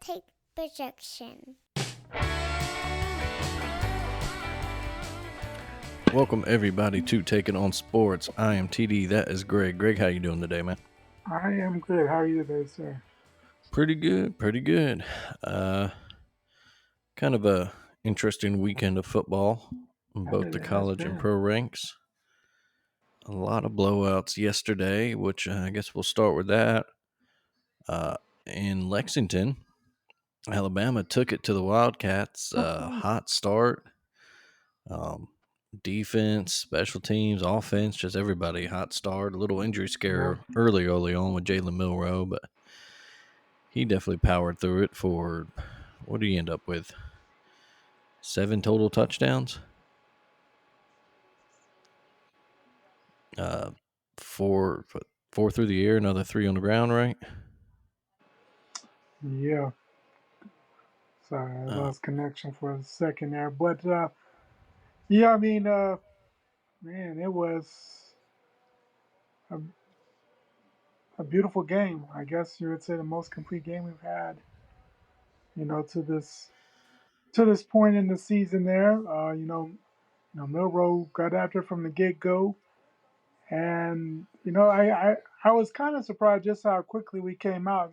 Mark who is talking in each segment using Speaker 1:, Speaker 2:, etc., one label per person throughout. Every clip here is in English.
Speaker 1: take projection.
Speaker 2: Welcome everybody to Taking on Sports. I am TD. That is Greg. Greg, how you doing today, man?
Speaker 3: I am good. How are you today, sir?
Speaker 2: Pretty good, pretty good. Kind of a interesting weekend of football in both the
Speaker 3: It has
Speaker 2: college and
Speaker 3: been.
Speaker 2: pro ranks. A lot of blowouts yesterday, which I guess we'll start with that. In Lexington, Alabama took it to the Wildcats. Hot start. Um, Defense, special teams, offense, just everybody hot start. A little injury
Speaker 3: Yeah.
Speaker 2: scare early on with Jalen Milroe, but he definitely powered through it for what did he end up with? 7 total touchdowns. Uh, four through the air, another 3 on the ground, right?
Speaker 3: Yeah. Sorry, I
Speaker 2: Uh,
Speaker 3: lost connection for a second there. But yeah, I mean, man, it was a, a beautiful game. I guess you would say the most complete game we've had, to this point in the season there. Milrow got after it from the get go. And I was kind of surprised just how quickly we came out.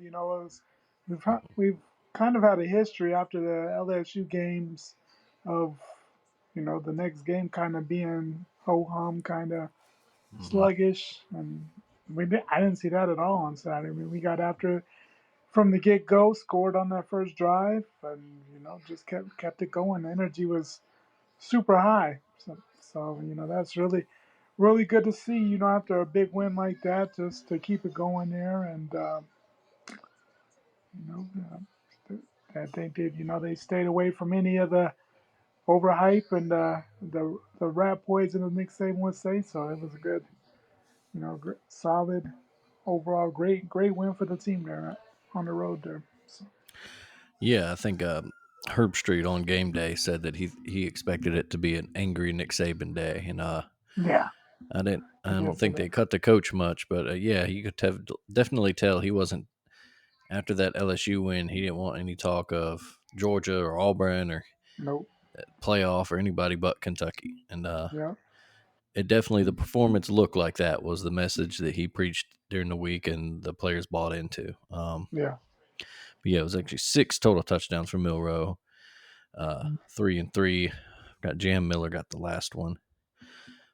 Speaker 3: We've kind of had a history after the LSU games of the next game kind of being ho hum, kind of
Speaker 2: mhm.
Speaker 3: sluggish, and I didn't see that at all on Saturday. I mean, we got after it from the get go, scored on that first drive, and just kept it going. The energy was super high. So that's really good to see. After a big win like that, just to keep it going there, and you know, that they did. They stayed away from any of the overhype and the rat poison, as Nick Saban would say. So it was a good, solid overall, great win for the team there on the road there. So,
Speaker 2: Yeah, I think Herb Street on game day said that he expected it to be an angry Nick Saban day, and
Speaker 3: yeah,
Speaker 2: I
Speaker 3: I
Speaker 2: don't
Speaker 3: did say
Speaker 2: think they
Speaker 3: that.
Speaker 2: cut the coach much, but yeah, you could definitely tell he wasn't after that LSU win. He didn't want any talk of Georgia or Auburn or
Speaker 3: Nope.
Speaker 2: playoff or anybody but Kentucky, and
Speaker 3: Yeah.
Speaker 2: it definitely the performance looked like that was the message that he preached during the week and the players bought into.
Speaker 3: Yeah.
Speaker 2: But yeah, it was actually 6 total touchdowns for Milroe, 3 and 3. Got Jam Miller got the last one.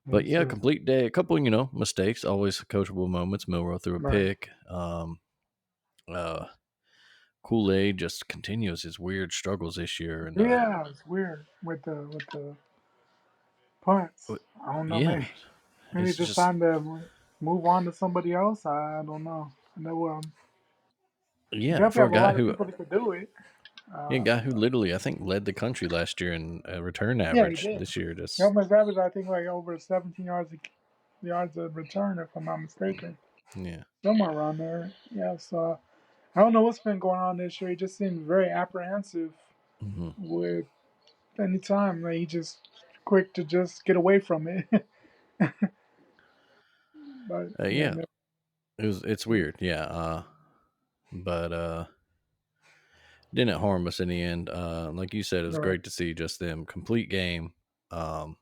Speaker 2: But
Speaker 3: Yes,
Speaker 2: yeah,
Speaker 3: sir.
Speaker 2: complete day. A couple, mistakes, always coachable moments. Milroe threw a
Speaker 3: Right.
Speaker 2: pick. Uh, Kool-Aid just continues his weird struggles this year, and
Speaker 3: Yeah, it's weird with the punts. I don't know.
Speaker 2: yeah,
Speaker 3: Maybe
Speaker 2: it's
Speaker 3: it's just
Speaker 2: just
Speaker 3: time to move on to somebody else. I don't know. I know we
Speaker 2: yeah
Speaker 3: definitely
Speaker 2: for a
Speaker 3: have a
Speaker 2: guy
Speaker 3: lot of
Speaker 2: who
Speaker 3: people that could do it.
Speaker 2: yeah, a guy who
Speaker 3: But
Speaker 2: literally I think led the country last year in return
Speaker 3: yeah, he
Speaker 2: average
Speaker 3: did.
Speaker 2: this year.
Speaker 3: He
Speaker 2: Just
Speaker 3: almost averaged, I think, like over 17 yards of return, if I'm not mistaken,
Speaker 2: yeah.
Speaker 3: somewhere around there. Yeah. So I don't know what's been going on this year. He just seemed very apprehensive
Speaker 2: Hmm.
Speaker 3: with any time. Like he just quick to just get away from it. But yeah,
Speaker 2: Yeah, it's weird. Yeah, but didn't harm us in the end. Like you said, it was
Speaker 3: right.
Speaker 2: great to see just them complete game. Um,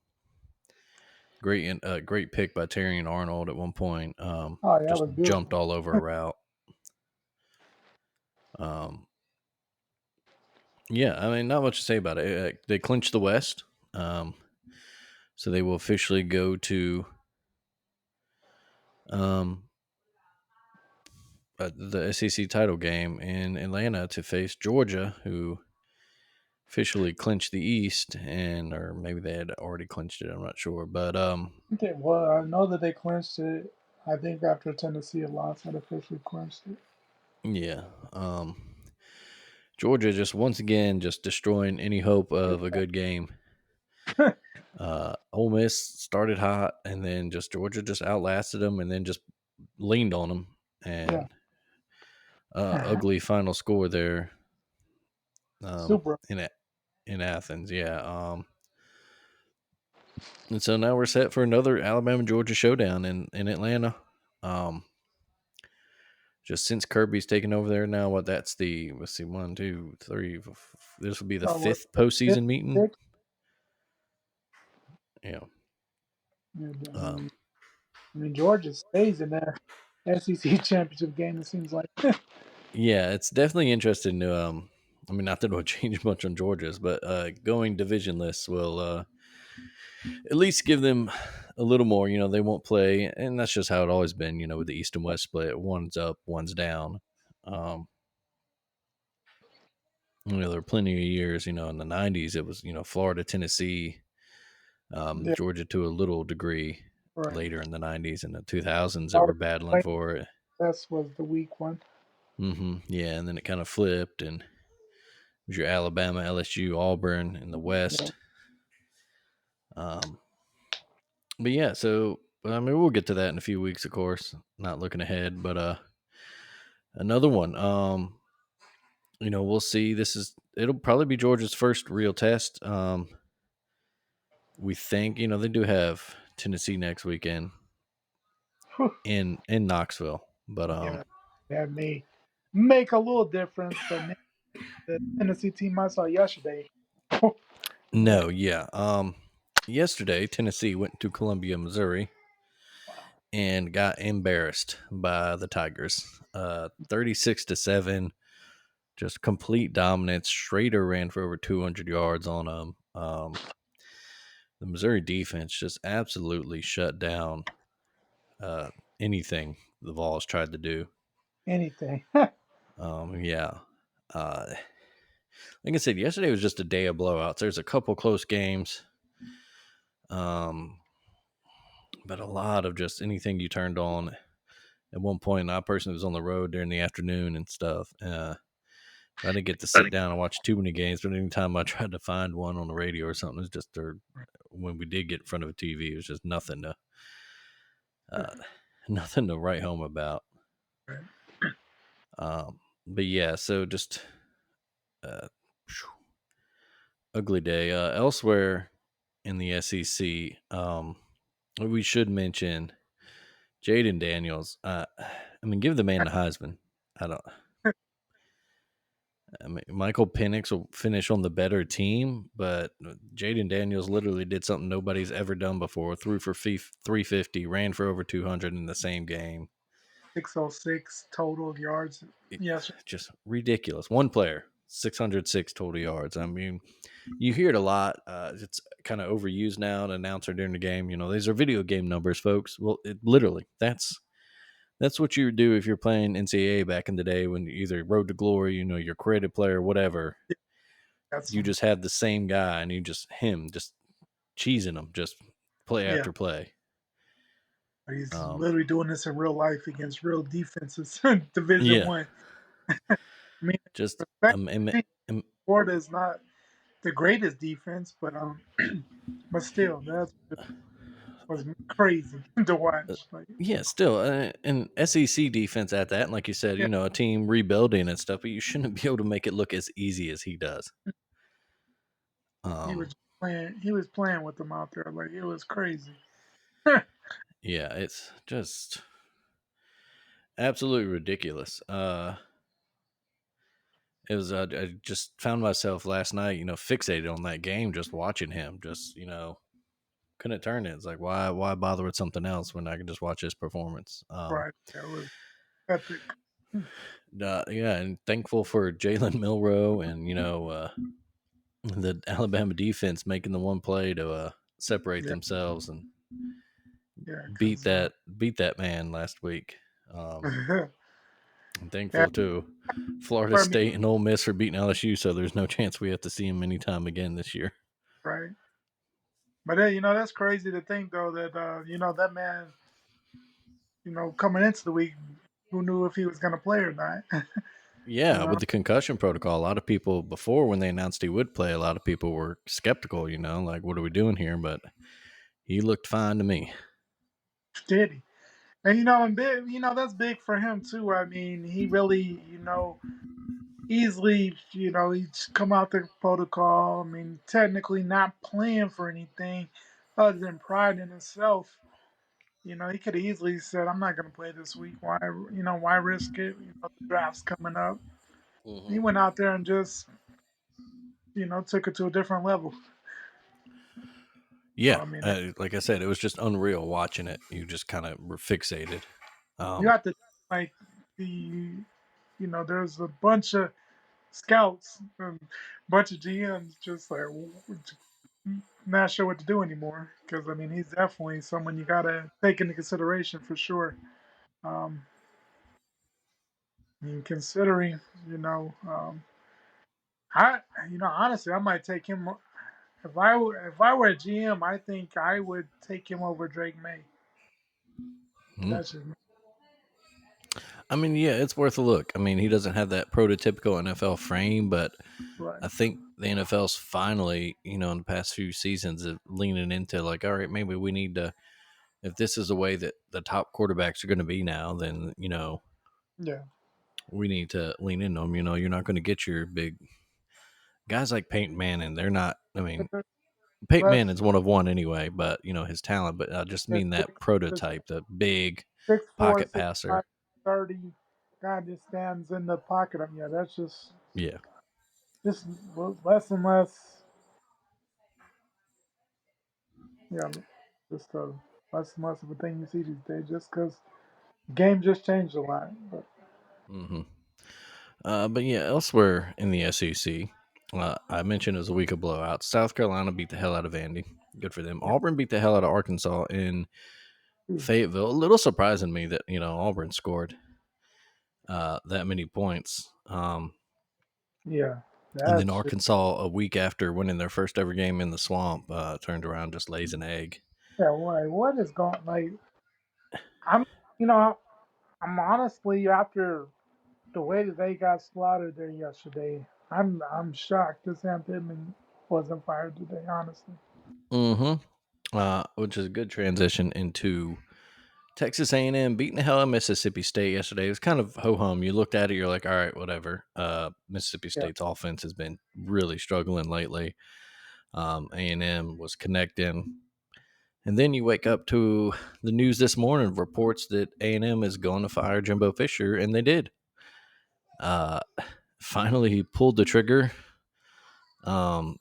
Speaker 2: great pick by Terry and Arnold at one point.
Speaker 3: Oh yeah, that
Speaker 2: Just
Speaker 3: was
Speaker 2: jumped
Speaker 3: beautiful.
Speaker 2: all over a route. Um, yeah, I mean, not much to say about it. They clinched the West, um, so they will officially go to um, the SEC title game in Atlanta to face Georgia, who officially clinched the East, and or maybe they had already clinched it. I'm not sure, but
Speaker 3: Okay, well, I know that they clinched it. I think after Tennessee had lost, that officially clinched it.
Speaker 2: yeah, Georgia just once again just destroying any hope of a good game. Ole Miss started hot, and then just Georgia just outlasted them, and then just leaned on them,
Speaker 3: Yeah,
Speaker 2: and ugly final score there
Speaker 3: super.
Speaker 2: in Athens. Yeah, and so now we're set for another Alabama Georgia showdown in Atlanta. Um, just since Kirby's taken over there now. What that's the let's see, one, two, three. This will be the
Speaker 3: Oh, what,
Speaker 2: fifth
Speaker 3: fifth,
Speaker 2: postseason meeting.
Speaker 3: sixth?
Speaker 2: Yeah.
Speaker 3: Yeah,
Speaker 2: Um,
Speaker 3: I mean, Georgia stays in that SEC championship game. It seems like.
Speaker 2: yeah, it's definitely interesting to I mean, not that it'll change much on Georgia's, but going divisionless will at least give them a little more. They won't play, and that's just how it always been. With the East and West split, one's up, one's down. Um, there are plenty of years. In the '90s, it was Florida, Tennessee,
Speaker 3: Yeah,
Speaker 2: Georgia to a little degree
Speaker 3: right.
Speaker 2: later in the '90s, and the 2000s that
Speaker 3: Florida
Speaker 2: were battling
Speaker 3: State,
Speaker 2: for it.
Speaker 3: that was the weak one.
Speaker 2: Yeah, and then it kind of flipped, and it was your Alabama, LSU, Auburn in the
Speaker 3: Yeah.
Speaker 2: West. Um, but yeah, so I mean, we'll get to that in a few weeks, of course. Not looking ahead, but another one. We'll see. It'll probably be Georgia's first real test. We think, they do have Tennessee next weekend
Speaker 3: Whew.
Speaker 2: in Knoxville, but
Speaker 3: Yeah, that may make a little difference, but man, the Tennessee team I saw yesterday. Man,
Speaker 2: no, yeah. Yesterday Tennessee went to Columbia, Missouri,
Speaker 3: wow.
Speaker 2: and got embarrassed by the Tigers. 36-7, just complete dominance. Schrader ran for over 200 yards on them. The Missouri defense just absolutely shut down uh, anything the Vols tried to do.
Speaker 3: Anything.
Speaker 2: Yeah. Uh, like I said, yesterday was just a day of blowouts. There's a couple close games, um, but a lot of just anything you turned on. At one point, I personally was on the road during the afternoon and stuff. I didn't get to sit down and watch too many games, but anytime I tried to find one on the radio or something, it was just when we did get in front of a TV, it was just uh, nothing to write home about. But yeah, so just uh, ugly day. Elsewhere in the SEC, we should mention Jaden Daniels. I mean, give the man the Heisman. I don't. I mean, Michael Penix will finish on the better team, but Jaden Daniels literally did something nobody's ever done before. Threw for 350, ran for over 200 in the same game.
Speaker 3: 606 total yards.
Speaker 2: It,
Speaker 3: Yes,
Speaker 2: just ridiculous. One player, 606 total yards. I mean, you hear it a lot. It's kind of overused now. An announcer during the game, these are video game numbers, folks. Well, literally, that's what you would do if you're playing NCAA back in the day when you either Road to Glory, your creative player, whatever.
Speaker 3: that's
Speaker 2: You
Speaker 3: some.
Speaker 2: just have the same guy, and you just cheesing him, just play
Speaker 3: Yeah,
Speaker 2: after play.
Speaker 3: he's
Speaker 2: Um,
Speaker 3: literally doing this in real life against real defenses. Division
Speaker 2: yeah,
Speaker 3: One. I mean,
Speaker 2: just
Speaker 3: respect. I think
Speaker 2: um,
Speaker 3: Florida is not the greatest defense, but but still, that was crazy to watch. Like,
Speaker 2: yeah, still an SEC defense at that. And like you said,
Speaker 3: yeah,
Speaker 2: a team rebuilding and stuff, but you shouldn't be able to make it look as easy as he does.
Speaker 3: he was
Speaker 2: Um,
Speaker 3: playing. He was playing with them out there. Like it was crazy.
Speaker 2: yeah, it's just absolutely ridiculous. It was. I just found myself last night, fixated on that game, just watching him. Just couldn't turn it. It's like why bother with something else when I can just watch his performance?
Speaker 3: Right. That was epic.
Speaker 2: Yeah, and thankful for Jalen Milrow and the Alabama defense making the one play to separate
Speaker 3: Yeah,
Speaker 2: themselves and
Speaker 3: yeah,
Speaker 2: beat
Speaker 3: because
Speaker 2: that man last week.
Speaker 3: yeah,
Speaker 2: I'm thankful too. Florida
Speaker 3: I mean,
Speaker 2: State and Ole Miss are beating LSU, so there's no chance we have to see him anytime again this year.
Speaker 3: right. But that's crazy to think though that that man, coming into the week, who knew if he was going to play or not? you
Speaker 2: Yeah,
Speaker 3: know,
Speaker 2: with the concussion protocol, a lot of people before when they announced he would play, a lot of people were skeptical. Like what are we doing here? But he looked fine to me.
Speaker 3: did he? And and big, that's big for him too. I mean, he really, easily, he's come out the protocol. I mean, technically not playing for anything other than pride in himself. He could have easily said, "I'm not going to play this week. Why risk it? The draft's coming up." He
Speaker 2: Hmm.
Speaker 3: went out there and just, took it to a different level. So
Speaker 2: Yeah,
Speaker 3: I mean,
Speaker 2: like I said, it was just unreal watching it. You just kind of were fixated.
Speaker 3: you
Speaker 2: Um,
Speaker 3: have to like the, there's a bunch of scouts and a bunch of GMs just like not sure what to do anymore because I mean he's definitely someone you got to take into consideration for sure. Um, I mean, considering I honestly I might take him if I were a GM. I think I would take him over Drake May.
Speaker 2: hmm.
Speaker 3: That's just
Speaker 2: I mean, yeah, it's worth a look. I mean, he doesn't have that prototypical NFL frame, but
Speaker 3: right.
Speaker 2: I think the NFL's finally, in the past few seasons, leaning into like, all right, maybe we need to. If this is the way that the top quarterbacks are going to be now, then
Speaker 3: Yeah.
Speaker 2: we need to lean in on them. You're not going to get your big guys like Peyton Manning. They're not. I mean, Peyton
Speaker 3: Less
Speaker 2: Manning's one of one anyway, but his talent. But I just
Speaker 3: yeah,
Speaker 2: mean that prototype, the big
Speaker 3: 6'4",
Speaker 2: pocket
Speaker 3: 6'5",
Speaker 2: passer.
Speaker 3: 30 guy just stands in the pocket. Yeah, that's
Speaker 2: Yeah.
Speaker 3: just less and less. Yeah, just less and less of a thing you see these days. Just because game just changed a lot. But
Speaker 2: Hmm. But yeah, elsewhere in the SEC, I mentioned it was a week of blowouts. South Carolina beat the hell out of Vandy. Good for them.
Speaker 3: yeah,
Speaker 2: Auburn beat the hell out of Arkansas in
Speaker 3: hmm,
Speaker 2: Fayetteville. A little surprising me that Auburn scored that many points.
Speaker 3: yeah,
Speaker 2: And then
Speaker 3: that's just
Speaker 2: Arkansas, a week after winning their first ever game in the swamp, turned around, just lays an egg.
Speaker 3: yeah. What is going like? I'm you know I'm honestly after the way that they got slaughtered there yesterday. I'm shocked that Sam Pittman wasn't fired today. Honestly,
Speaker 2: Mm-hmm. Which is a good transition into Texas A&M beating the hell out of Mississippi State yesterday. It was kind of ho-hum. You looked at it, you're like, all right, whatever. Mississippi
Speaker 3: yeah.
Speaker 2: State's offense has been really struggling lately. A&M was connecting. And then you wake up to the news this morning, reports that A&M is going to fire Jimbo Fisher, and they did. Uh, Finally, he pulled the trigger. Um,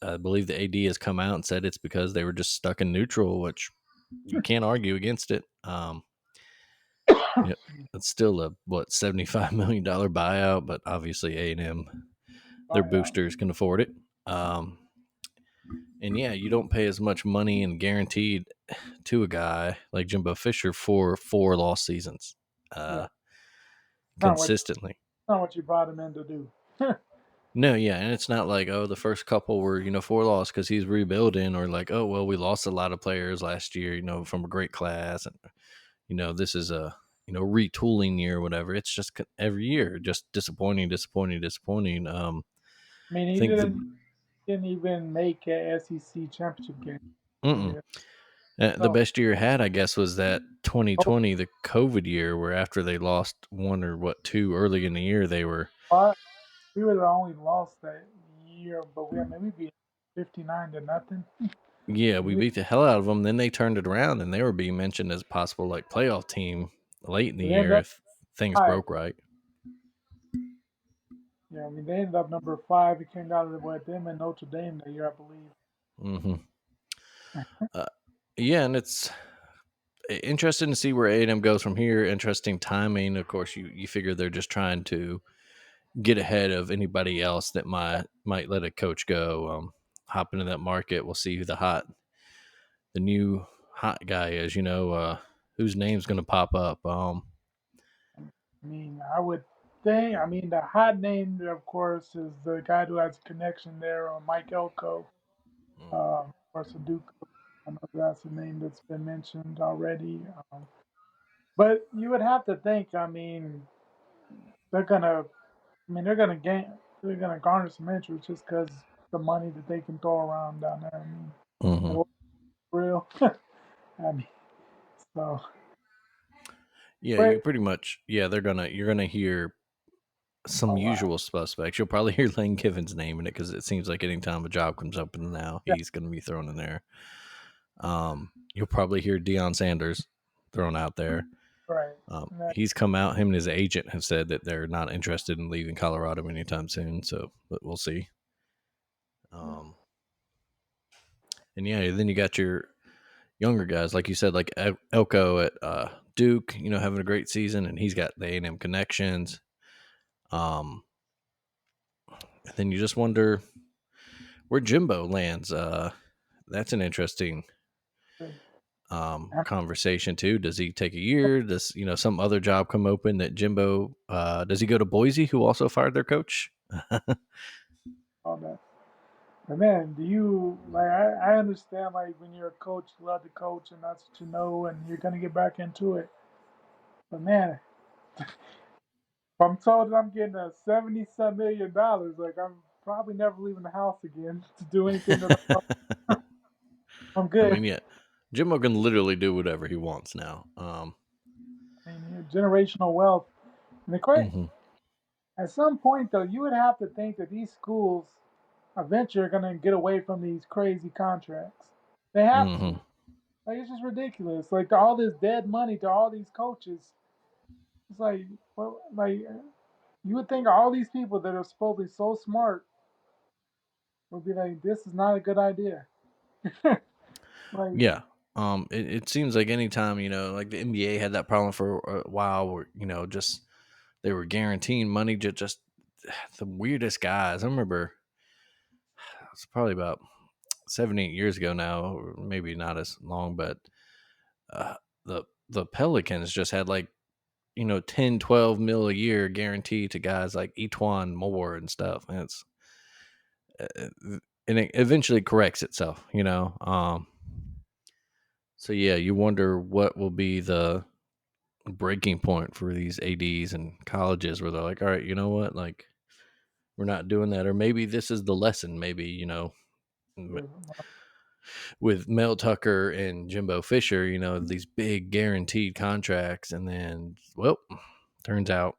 Speaker 2: I believe the AD has come out and said it's because they were just stuck in neutral, which you can't argue against it. Yep. It's still a $75 million buyout, but obviously A&M, their
Speaker 3: Buyout.
Speaker 2: boosters can afford it. Um, and yeah, you don't pay as much money and guaranteed to a guy like Jimbo Fisher for 4 lost seasons
Speaker 3: Yeah,
Speaker 2: uh,
Speaker 3: not what
Speaker 2: consistently.
Speaker 3: not what you brought him in to do.
Speaker 2: No, yeah, and it's not like, oh, the first couple were 4 loss because he's rebuilding, or like, oh well, we lost a lot of players last year, from a great class, and this is a retooling year or whatever. It's just every year just disappointing, disappointing, disappointing.
Speaker 3: I mean,
Speaker 2: I
Speaker 3: he
Speaker 2: think the
Speaker 3: didn't even make a SEC championship game. I
Speaker 2: mm-mm.
Speaker 3: mean,
Speaker 2: The
Speaker 3: so
Speaker 2: best year had, I guess, was that 2020, the COVID year, where after they lost one or two early in the year, they were
Speaker 3: but we were the only loss that year, but we beat 59-0.
Speaker 2: yeah,
Speaker 3: And
Speaker 2: we beat the hell out of them. Then they turned it around, and they were being mentioned as a possible like playoff team late in the
Speaker 3: they ended
Speaker 2: year
Speaker 3: up
Speaker 2: if things
Speaker 3: five.
Speaker 2: broke right.
Speaker 3: Yeah, I mean they ended up number 5. It came down to what them and Notre Dame that year, I believe.
Speaker 2: Hmm. Uh, yeah, and it's interesting to see where A&M goes from here. Interesting timing. Of course, you figure they're just trying to get ahead of anybody else that might let a coach go. Hop into that market. We'll see who the new hot guy is. Whose name's going to pop up.
Speaker 3: I mean, I would think. I mean, the hot name, of course, is the guy who has a connection there, Mike Elko. Of course, a Duke. I know that's a name that's been mentioned already. But you would have to think. I mean, they're gonna. I mean, they're gonna gain. They're gonna garner some interest just because the money that they can throw around down there. I mean,
Speaker 2: Hmm.
Speaker 3: oil real. I mean, so.
Speaker 2: Yeah, you
Speaker 3: But
Speaker 2: pretty much. Yeah, you're gonna hear some
Speaker 3: oh wow,
Speaker 2: usual suspects. You'll probably hear Lane Kiffin's name in it because it seems like anytime a job comes open now,
Speaker 3: yeah,
Speaker 2: he's going to be thrown in there. you'll probably hear Deion Sanders thrown out there.
Speaker 3: Right. And that,
Speaker 2: He's come out. Him and his agent have said that they're not interested in leaving Colorado anytime soon. So, but we'll see. Um, and yeah, then you got your younger guys, like you said, like Elko at Duke. Having a great season, and he's got the A&M connections. Um, and then you just wonder where Jimbo lands. That's an interesting conversation too. Does he take a year? Does some other job come open that Jimbo? Does he go to Boise, who also fired their coach?
Speaker 3: all that. But man, do you like? I understand like when you're a coach, you love to coach, and that's what you know, and you're gonna get back into it. But man, if I'm told that I'm getting a 70 some $1 million, like I'm probably never leaving the house again to do anything that I'm
Speaker 2: I
Speaker 3: good.
Speaker 2: mean, yeah, Jimbo can literally do whatever he wants now.
Speaker 3: I mean, generational wealth. And
Speaker 2: Mhm,
Speaker 3: at some point, though, you would have to think that these schools eventually are going to get away from these crazy contracts. They have to.
Speaker 2: mhm.
Speaker 3: Like, it's just ridiculous. Like, all this dead money to all these coaches. It's like, well, like, you would think all these people that are supposedly so smart would be like, this is not a good idea. Like,
Speaker 2: Yeah. It seems like anytime, like the NBA had that problem for a while where, just they were guaranteeing money to just the weirdest guys. I remember it's probably about 7, 8 years ago now, or maybe not as long, but uh, the Pelicans just had like, 10, 12 mil a year guaranteed to guys like Etwan Moore and stuff. And and it eventually corrects itself, so yeah, you wonder what will be the breaking point for these ADs and colleges where they're like, all right, you know what? Like, we're not doing that. Or maybe this is the lesson. Maybe, with Mel Tucker and Jimbo Fisher, these big guaranteed contracts. And then, well, turns out,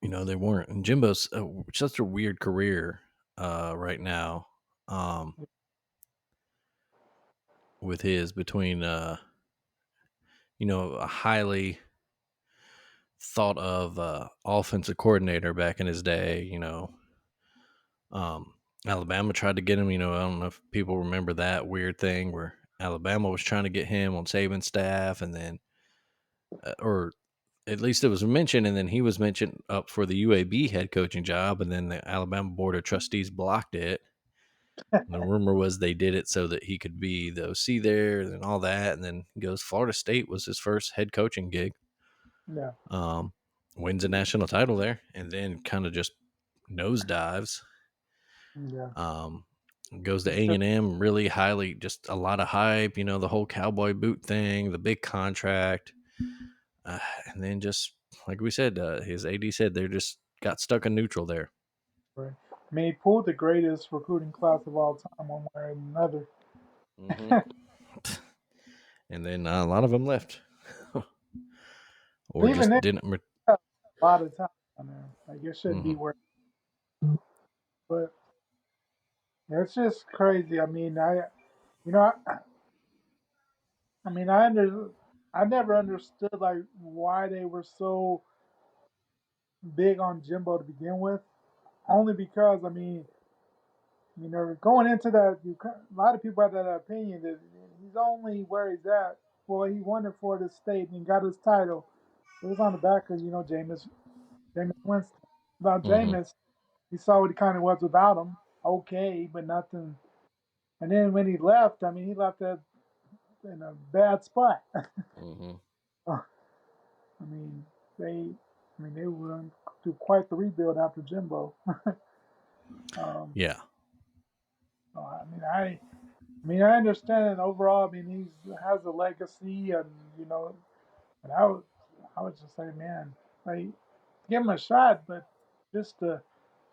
Speaker 2: they weren't. And Jimbo's such a weird career right now um, with his between, a highly thought of offensive coordinator back in his day. Um, Alabama tried to get him. I don't know if people remember that weird thing where Alabama was trying to get him on Saban's staff, and then, or at least it was mentioned, and then he was mentioned up for the UAB head coaching job, and then the Alabama Board of Trustees blocked it. And the rumor was they did it so that he could be the OC there and all that. And then he goes, Florida State was his first head coaching gig.
Speaker 3: yeah,
Speaker 2: Um, Wins a national title there, and then kind of just nosedives.
Speaker 3: yeah.
Speaker 2: Um, Goes to
Speaker 3: It's
Speaker 2: A
Speaker 3: just
Speaker 2: and M, really highly, just a lot of hype. The whole cowboy boot thing, the big contract, and then just like we said, his AD said they're just got stuck in neutral there.
Speaker 3: right. I mean, he pulled the greatest recruiting class of all time, one way or another.
Speaker 2: Hmm. And then a lot of them left, or
Speaker 3: Even
Speaker 2: just
Speaker 3: then,
Speaker 2: didn't.
Speaker 3: a lot of time on there. Like, it shouldn't be
Speaker 2: Hmm.
Speaker 3: where, but it's just crazy. I mean, you know, I mean, I never understood like why they were so big on Jimbo to begin with. Only because going into that, a lot of people had that opinion that he's only where he's at. Well, he won it for the state and got his title. It was on the back of Jameis Winston. About
Speaker 2: Hmm.
Speaker 3: Jameis, he saw what he kind of was without him. Okay, but nothing. And then when he left, I mean, he left in a bad spot.
Speaker 2: Hmm.
Speaker 3: I mean, they went through quite the rebuild after Jimbo. um,
Speaker 2: Yeah.
Speaker 3: so, I understand overall. I mean, he has a legacy, and but I would just say, man, like give him a shot, but just to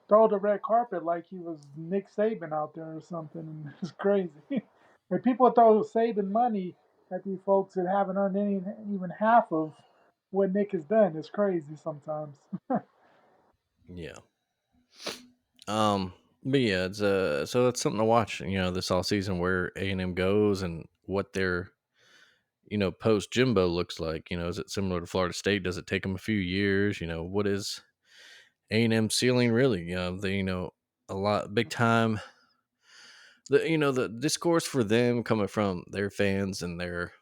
Speaker 3: throw the red carpet like he was Nick Saban out there or something, it's crazy. Like people throw Saban money at these folks that haven't earned even half of what Nick has done. It's crazy sometimes.
Speaker 2: Yeah. But yeah, it's so that's something to watch. This all season where A&M goes, and what their post Jimbo looks like. Is it similar to Florida State? Does it take them a few years? What is A&M ceiling really? They a lot big time. The discourse for them coming from their fans and their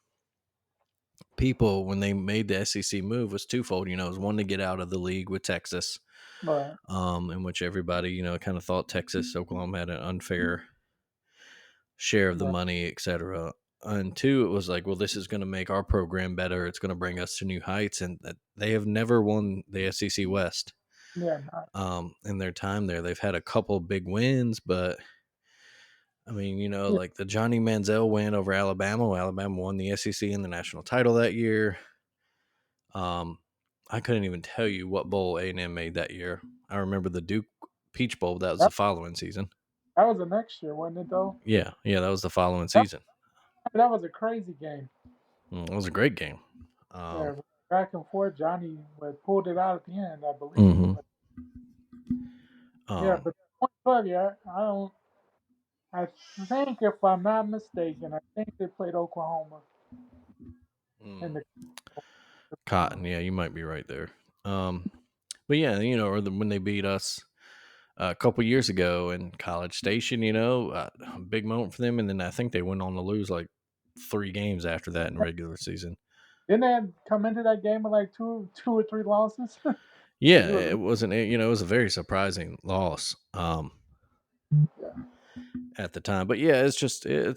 Speaker 2: people when they made the SEC move was twofold. It was one to get out of the league with Texas,
Speaker 3: Right.
Speaker 2: in which everybody kind of thought Texas, Oklahoma had an unfair share of the
Speaker 3: Right.
Speaker 2: money, etc. And two, it was like, well, this is going to make our program better. It's going to bring us to new heights, and that they have never won the SEC West.
Speaker 3: Yeah. Not,
Speaker 2: In their time there, they've had a couple big wins, but I mean,
Speaker 3: yeah.
Speaker 2: like the Johnny Manziel win over Alabama. Alabama won the SEC and the national title that year. Um, I couldn't even tell you what bowl A&M made that year. I remember the Duke Peach Bowl. That was the
Speaker 3: That,
Speaker 2: following season.
Speaker 3: that was the next year, wasn't it? Though.
Speaker 2: Yeah, that was the following
Speaker 3: That,
Speaker 2: season.
Speaker 3: that was a crazy game.
Speaker 2: It was a great game.
Speaker 3: Yeah. Back and forth. Johnny pulled it out at the end, I believe.
Speaker 2: Mhm.
Speaker 3: But yeah.
Speaker 2: Um,
Speaker 3: But 2012, yeah. I don't. I think, if I'm not mistaken, I think they played Oklahoma in
Speaker 2: mm,
Speaker 3: the
Speaker 2: Cotton, yeah, you might be right there. Um, but yeah, or when they beat us a couple years ago in College Station, a big moment for them, and then I think they went on to lose like 3 games after that in regular season.
Speaker 3: Didn't they come into that game with like two or three losses?
Speaker 2: Yeah,
Speaker 3: It was,
Speaker 2: it wasn't. It was a very surprising loss.
Speaker 3: yeah.
Speaker 2: At the time, but yeah, it's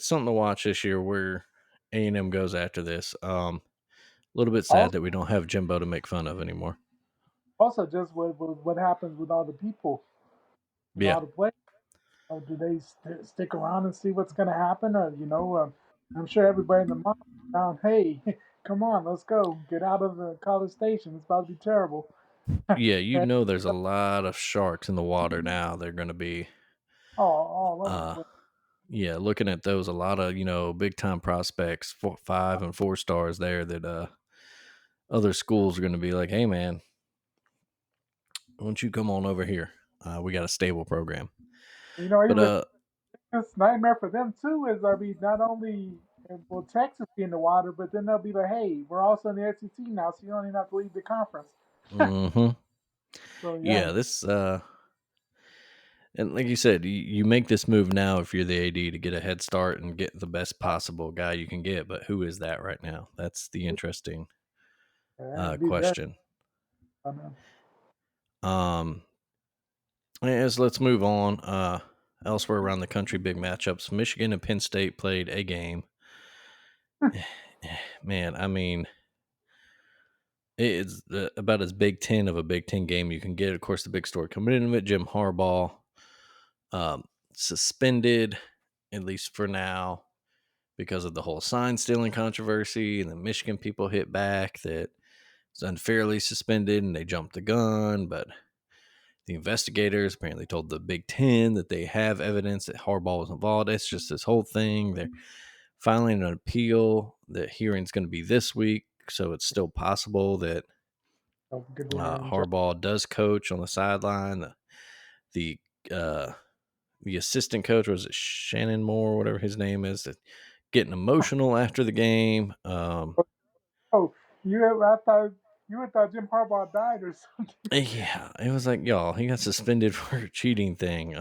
Speaker 2: something to watch this year where A&M goes after this. A little bit sad
Speaker 3: Also,
Speaker 2: that we don't have Jimbo to make fun of anymore.
Speaker 3: also just what happens with all the people and
Speaker 2: Yeah,
Speaker 3: all the players. Do they stick around and see what's going to happen, or I'm sure everybody in the mob down. Hey, come on, let's go, get out of the College Station. It's about to be terrible.
Speaker 2: yeah,
Speaker 3: And
Speaker 2: there's a lot of sharks in the water now. They're going to be,
Speaker 3: all over the
Speaker 2: uh,
Speaker 3: place.
Speaker 2: yeah, looking at those. A lot of big time prospects, 5 and 4 stars there. That other schools are going to be like, hey man, why don't you come on over here? We got a stable program. But
Speaker 3: Even this nightmare for them too is, I mean, not only will Texas be in the water, but then they'll be like, hey, we're also in the SEC now, so you don't even have to leave the conference.
Speaker 2: hmm
Speaker 3: So yeah,
Speaker 2: yeah, this and like you said, you make this move now if you're the AD to get a head start and get the best possible guy you can get. But who is that right now? That's the interesting
Speaker 3: it'd be very.
Speaker 2: question.
Speaker 3: I mean,
Speaker 2: Um, yes, let's move on. Elsewhere around the country, big matchups. Michigan and Penn State played a game. Man, I mean, it's about as Big Ten of a Big Ten game you can get. Of course, the big story coming into it: Jim Harbaugh um, suspended, at least for now, because of the whole sign stealing controversy, and the Michigan people hit back that it's unfairly suspended and they jumped the gun. But the investigators apparently told the Big Ten that they have evidence that Harbaugh was involved. It's just this whole thing. They're filing an appeal. The hearing's going to be this week, so it's still possible that
Speaker 3: good hearing.
Speaker 2: Harbaugh does coach on the sideline. The uh, the assistant coach, was it Shannon Moore, whatever his name is, that getting emotional after the game.
Speaker 3: Oh, I thought thought Jim Harbaugh died or something.
Speaker 2: Yeah, it was like, y'all, he got suspended for a cheating thing.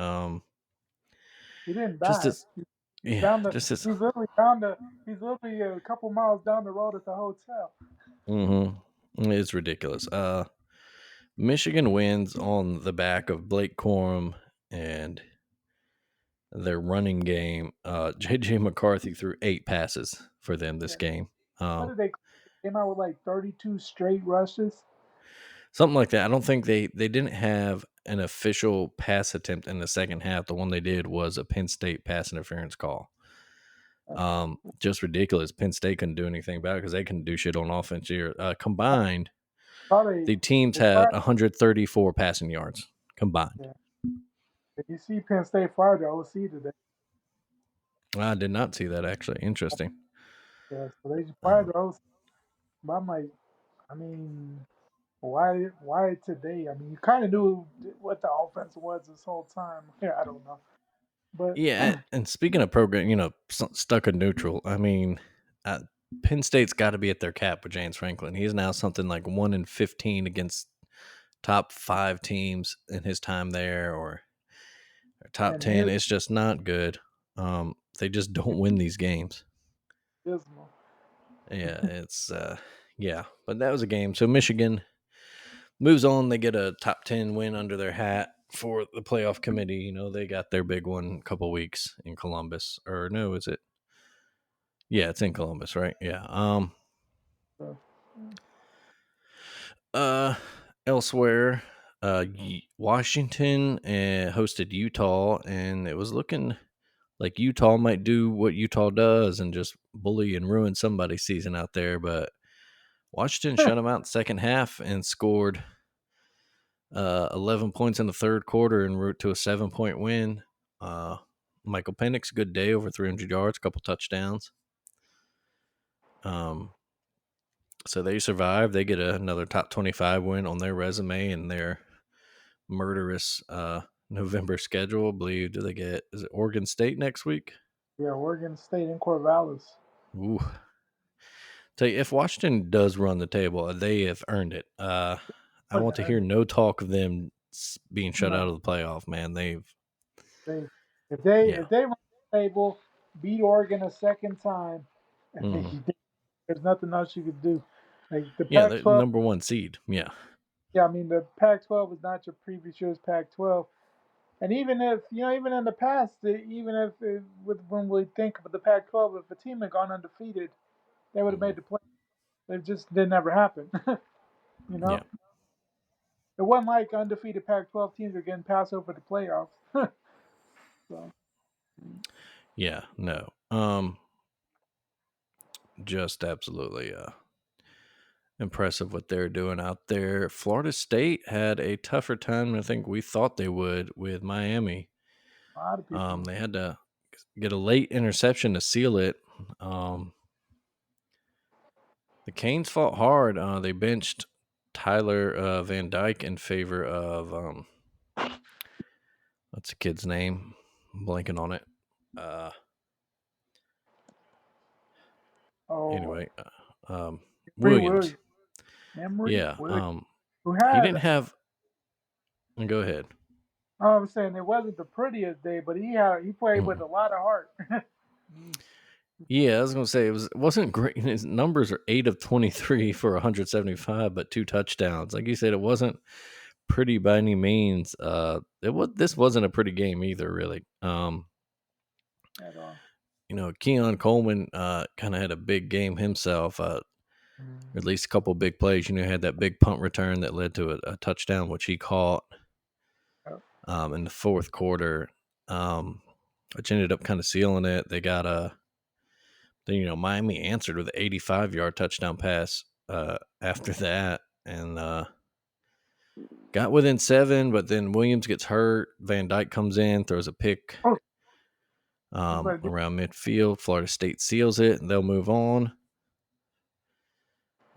Speaker 3: He didn't
Speaker 2: Just
Speaker 3: die.
Speaker 2: as
Speaker 3: He's
Speaker 2: yeah,
Speaker 3: down the.
Speaker 2: just as
Speaker 3: He's literally down the. He's literally a couple miles down the road at the hotel.
Speaker 2: it's ridiculous. Michigan wins on the back of Blake Corum and their running game. JJ McCarthy threw 8 passes for them this
Speaker 3: Yeah.
Speaker 2: game.
Speaker 3: What
Speaker 2: Um,
Speaker 3: did they came out with like 32 straight rushes?
Speaker 2: Something like that. I don't think they didn't have an official pass attempt in the second half. The one they did was a Penn State pass interference call.
Speaker 3: Okay.
Speaker 2: Just ridiculous. Penn State couldn't do anything about it because they couldn't do shit on offense here. Combined,
Speaker 3: Probably
Speaker 2: the teams
Speaker 3: they
Speaker 2: had
Speaker 3: fired.
Speaker 2: 134 passing yards combined.
Speaker 3: Yeah. If you see Penn State fired the OC today.
Speaker 2: I did not see that actually. Interesting.
Speaker 3: Yeah, so they just fired
Speaker 2: Um,
Speaker 3: the OC. But I'm like, I mean, why today? I mean, you kind of knew what the offense was this whole time. Yeah, I don't know. But
Speaker 2: Yeah, and speaking of program, stuck in neutral. I mean, uh, Penn State's got to be at their cap with James Franklin. He's now something like 1-15 against top 5 teams in his time there, or top
Speaker 3: and
Speaker 2: 10.
Speaker 3: his
Speaker 2: It's just not good. They just don't win these games.
Speaker 3: dismal.
Speaker 2: Yeah, yeah, but that was a game. So Michigan moves on. They get a top 10 win under their hat for the playoff committee. They got their big one a couple weeks in Columbus. Or no, is it? Yeah, it's in Columbus, right? Yeah.
Speaker 3: So,
Speaker 2: Uh, Elsewhere, Washington hosted Utah, and it was looking like Utah might do what Utah does and just bully and ruin somebody's season out there. But Washington shut them out in the second half and scored 11 points in the third quarter en route to a 7-point win. Uh, Michael Penix, good day, over 300 yards, a couple touchdowns. So they survive. They get another top 25 win on their resume and their murderous November schedule. I believe, do they get, is it Oregon State next week?
Speaker 3: yeah, Oregon State in Corvallis.
Speaker 2: Ooh. Tell you, if Washington does run the table, they have earned it. I
Speaker 3: But
Speaker 2: want to hear no talk of them being shut out
Speaker 3: no,
Speaker 2: of the playoff, man.
Speaker 3: they if they
Speaker 2: Yeah.
Speaker 3: if they run the table, beat Oregon a second time,
Speaker 2: Hmm.
Speaker 3: there's nothing else you could do. Like the
Speaker 2: Yeah, the
Speaker 3: Pac-12,
Speaker 2: number one seed. Yeah.
Speaker 3: yeah, I mean the Pac-12 is not your previous year's Pac-12. And even if even in the past, even if with when we think of the Pac-12, if a team had gone undefeated, they would have
Speaker 2: Hmm.
Speaker 3: made the play. It just didn't ever happen. you
Speaker 2: Yeah.
Speaker 3: know, it wasn't like undefeated Pac-12 teams were getting passed over the playoffs. So
Speaker 2: Yeah. No. Just absolutely impressive what they're doing out there. Florida State had a tougher time than I think we thought they would with Miami.
Speaker 3: a lot of people,
Speaker 2: They had to get a late interception to seal it. Um, the Canes fought hard. They benched Tyler Van Dyke in favor of what's the kid's name? I'm blanking on it. Uh,
Speaker 3: oh,
Speaker 2: anyway,
Speaker 3: Free
Speaker 2: Williams.
Speaker 3: Williams, Emery
Speaker 2: Yeah.
Speaker 3: Williams, who
Speaker 2: He
Speaker 3: had.
Speaker 2: didn't have. Go ahead.
Speaker 3: I was saying it wasn't the prettiest day, but he played with
Speaker 2: Mhm.
Speaker 3: a lot of heart.
Speaker 2: Yeah, I was gonna say it wasn't great. His numbers are 8 of 23 for 175, but 2 touchdowns. Like you said, it wasn't pretty by any means. This wasn't a pretty game either, really.
Speaker 3: At all.
Speaker 2: Keon Coleman kind of had a big game himself. At least a couple big plays. He had that big punt return that led to a touchdown, which he caught
Speaker 3: Yep.
Speaker 2: in the fourth quarter, which ended up kind of sealing it. They got then Miami answered with an 85-yard touchdown pass after that, and got within 7. But then Williams gets hurt. Van Dyke comes in, throws a pick
Speaker 3: Oh, but
Speaker 2: around midfield. Florida State seals it, and they'll move on.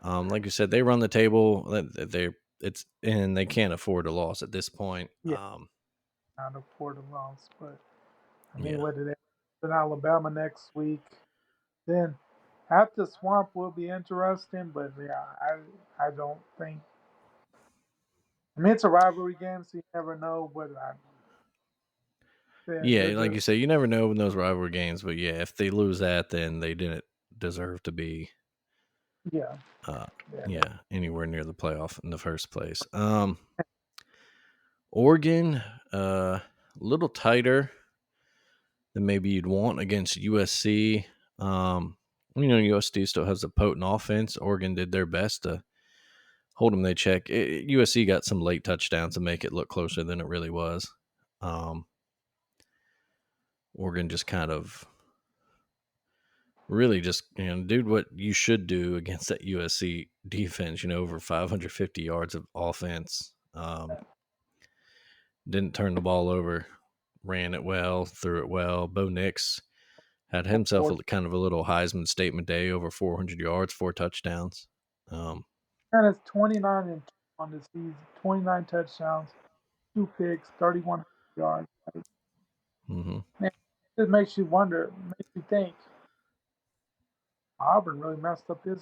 Speaker 2: Like you said, they run the table. And they can't afford a loss at this point.
Speaker 3: yeah, not a Florida loss, but I mean,
Speaker 2: Yeah,
Speaker 3: what did they? In Alabama next week. Then at the Swamp will be interesting, but yeah, I don't think. I mean, it's a rivalry game, so you never know. But then
Speaker 2: yeah. Like you say, you never know in those rivalry games. But yeah, if they lose that, then they didn't deserve to be,
Speaker 3: yeah,
Speaker 2: uh,
Speaker 3: yeah,
Speaker 2: yeah, anywhere near the playoff in the first place. Oregon, a little tighter than maybe you'd want against USC. USC still has a potent offense. Oregon did their best to hold them. They check. USC got some late touchdowns to make it look closer than it really was. Um, Oregon just kind of really just did what you should do against that USC defense. Over 550 yards of offense. Didn't turn the ball over. Ran it well, threw it well. Bo Nix had himself kind of a little Heisman statement day, over 400 yards, 4 touchdowns.
Speaker 3: and it's 29 and 2 on the season, 29 touchdowns, 2 picks, 31 yards.
Speaker 2: Hmm.
Speaker 3: Man, it just makes you wonder, makes you think Auburn really messed up his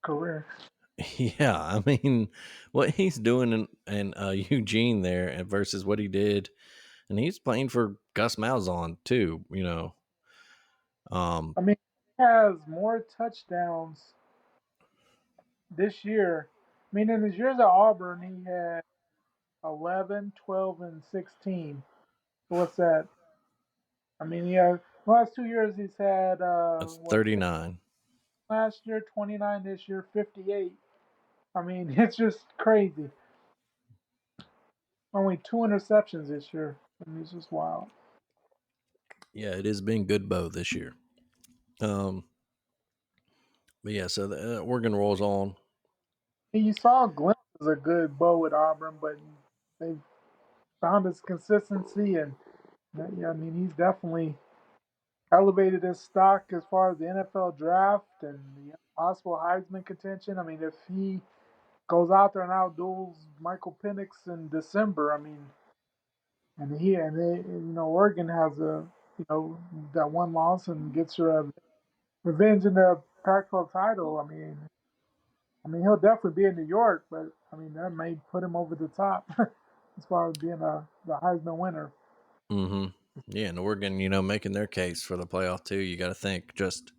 Speaker 3: career.
Speaker 2: Yeah, I mean, what he's doing in Eugene there versus what he did, and he's playing for Gus Malzahn too. Um,
Speaker 3: I mean, he has more touchdowns this year. I mean, in his years at Auburn, he had 11, 12, and 16. So what's that? I mean, the last 2 years he's had
Speaker 2: that's
Speaker 3: what
Speaker 2: 39.
Speaker 3: last year 29, this year 58. I mean, it's just crazy. Only two interceptions this year. I mean, it's just wild.
Speaker 2: Yeah, it has been good bow this year. Um, but yeah, so the Oregon rolls on.
Speaker 3: And you saw glimpses of good Bo at Auburn, but they found his consistency, and yeah, I mean, he's definitely elevated his stock as far as the NFL draft and the possible Heisman contention. I mean, if he goes out there and outduels Michael Penix in December, I mean, Oregon has that one loss and gets your revenge in the Pac-12 title. I mean, he'll definitely be in New York, but I mean that may put him over the top as far as being the Heisman winner.
Speaker 2: Hmm. Yeah, and Oregon, making their case for the playoff too. You got to think just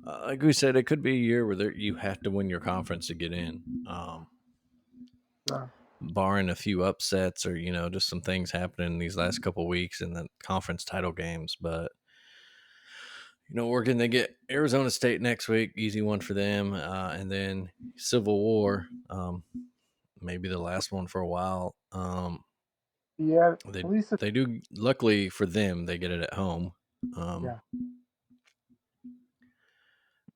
Speaker 2: like we said, it could be a year where you have to win your conference to get in.
Speaker 3: So,
Speaker 2: Barring a few upsets or just some things happening these last couple weeks in the conference title games. But Oregon, they get Arizona State next week, easy one for them, and then Civil War, maybe the last one for a while.
Speaker 3: yeah,
Speaker 2: They
Speaker 3: at least
Speaker 2: they do. Luckily for them, they get it at home. Um,
Speaker 3: yeah,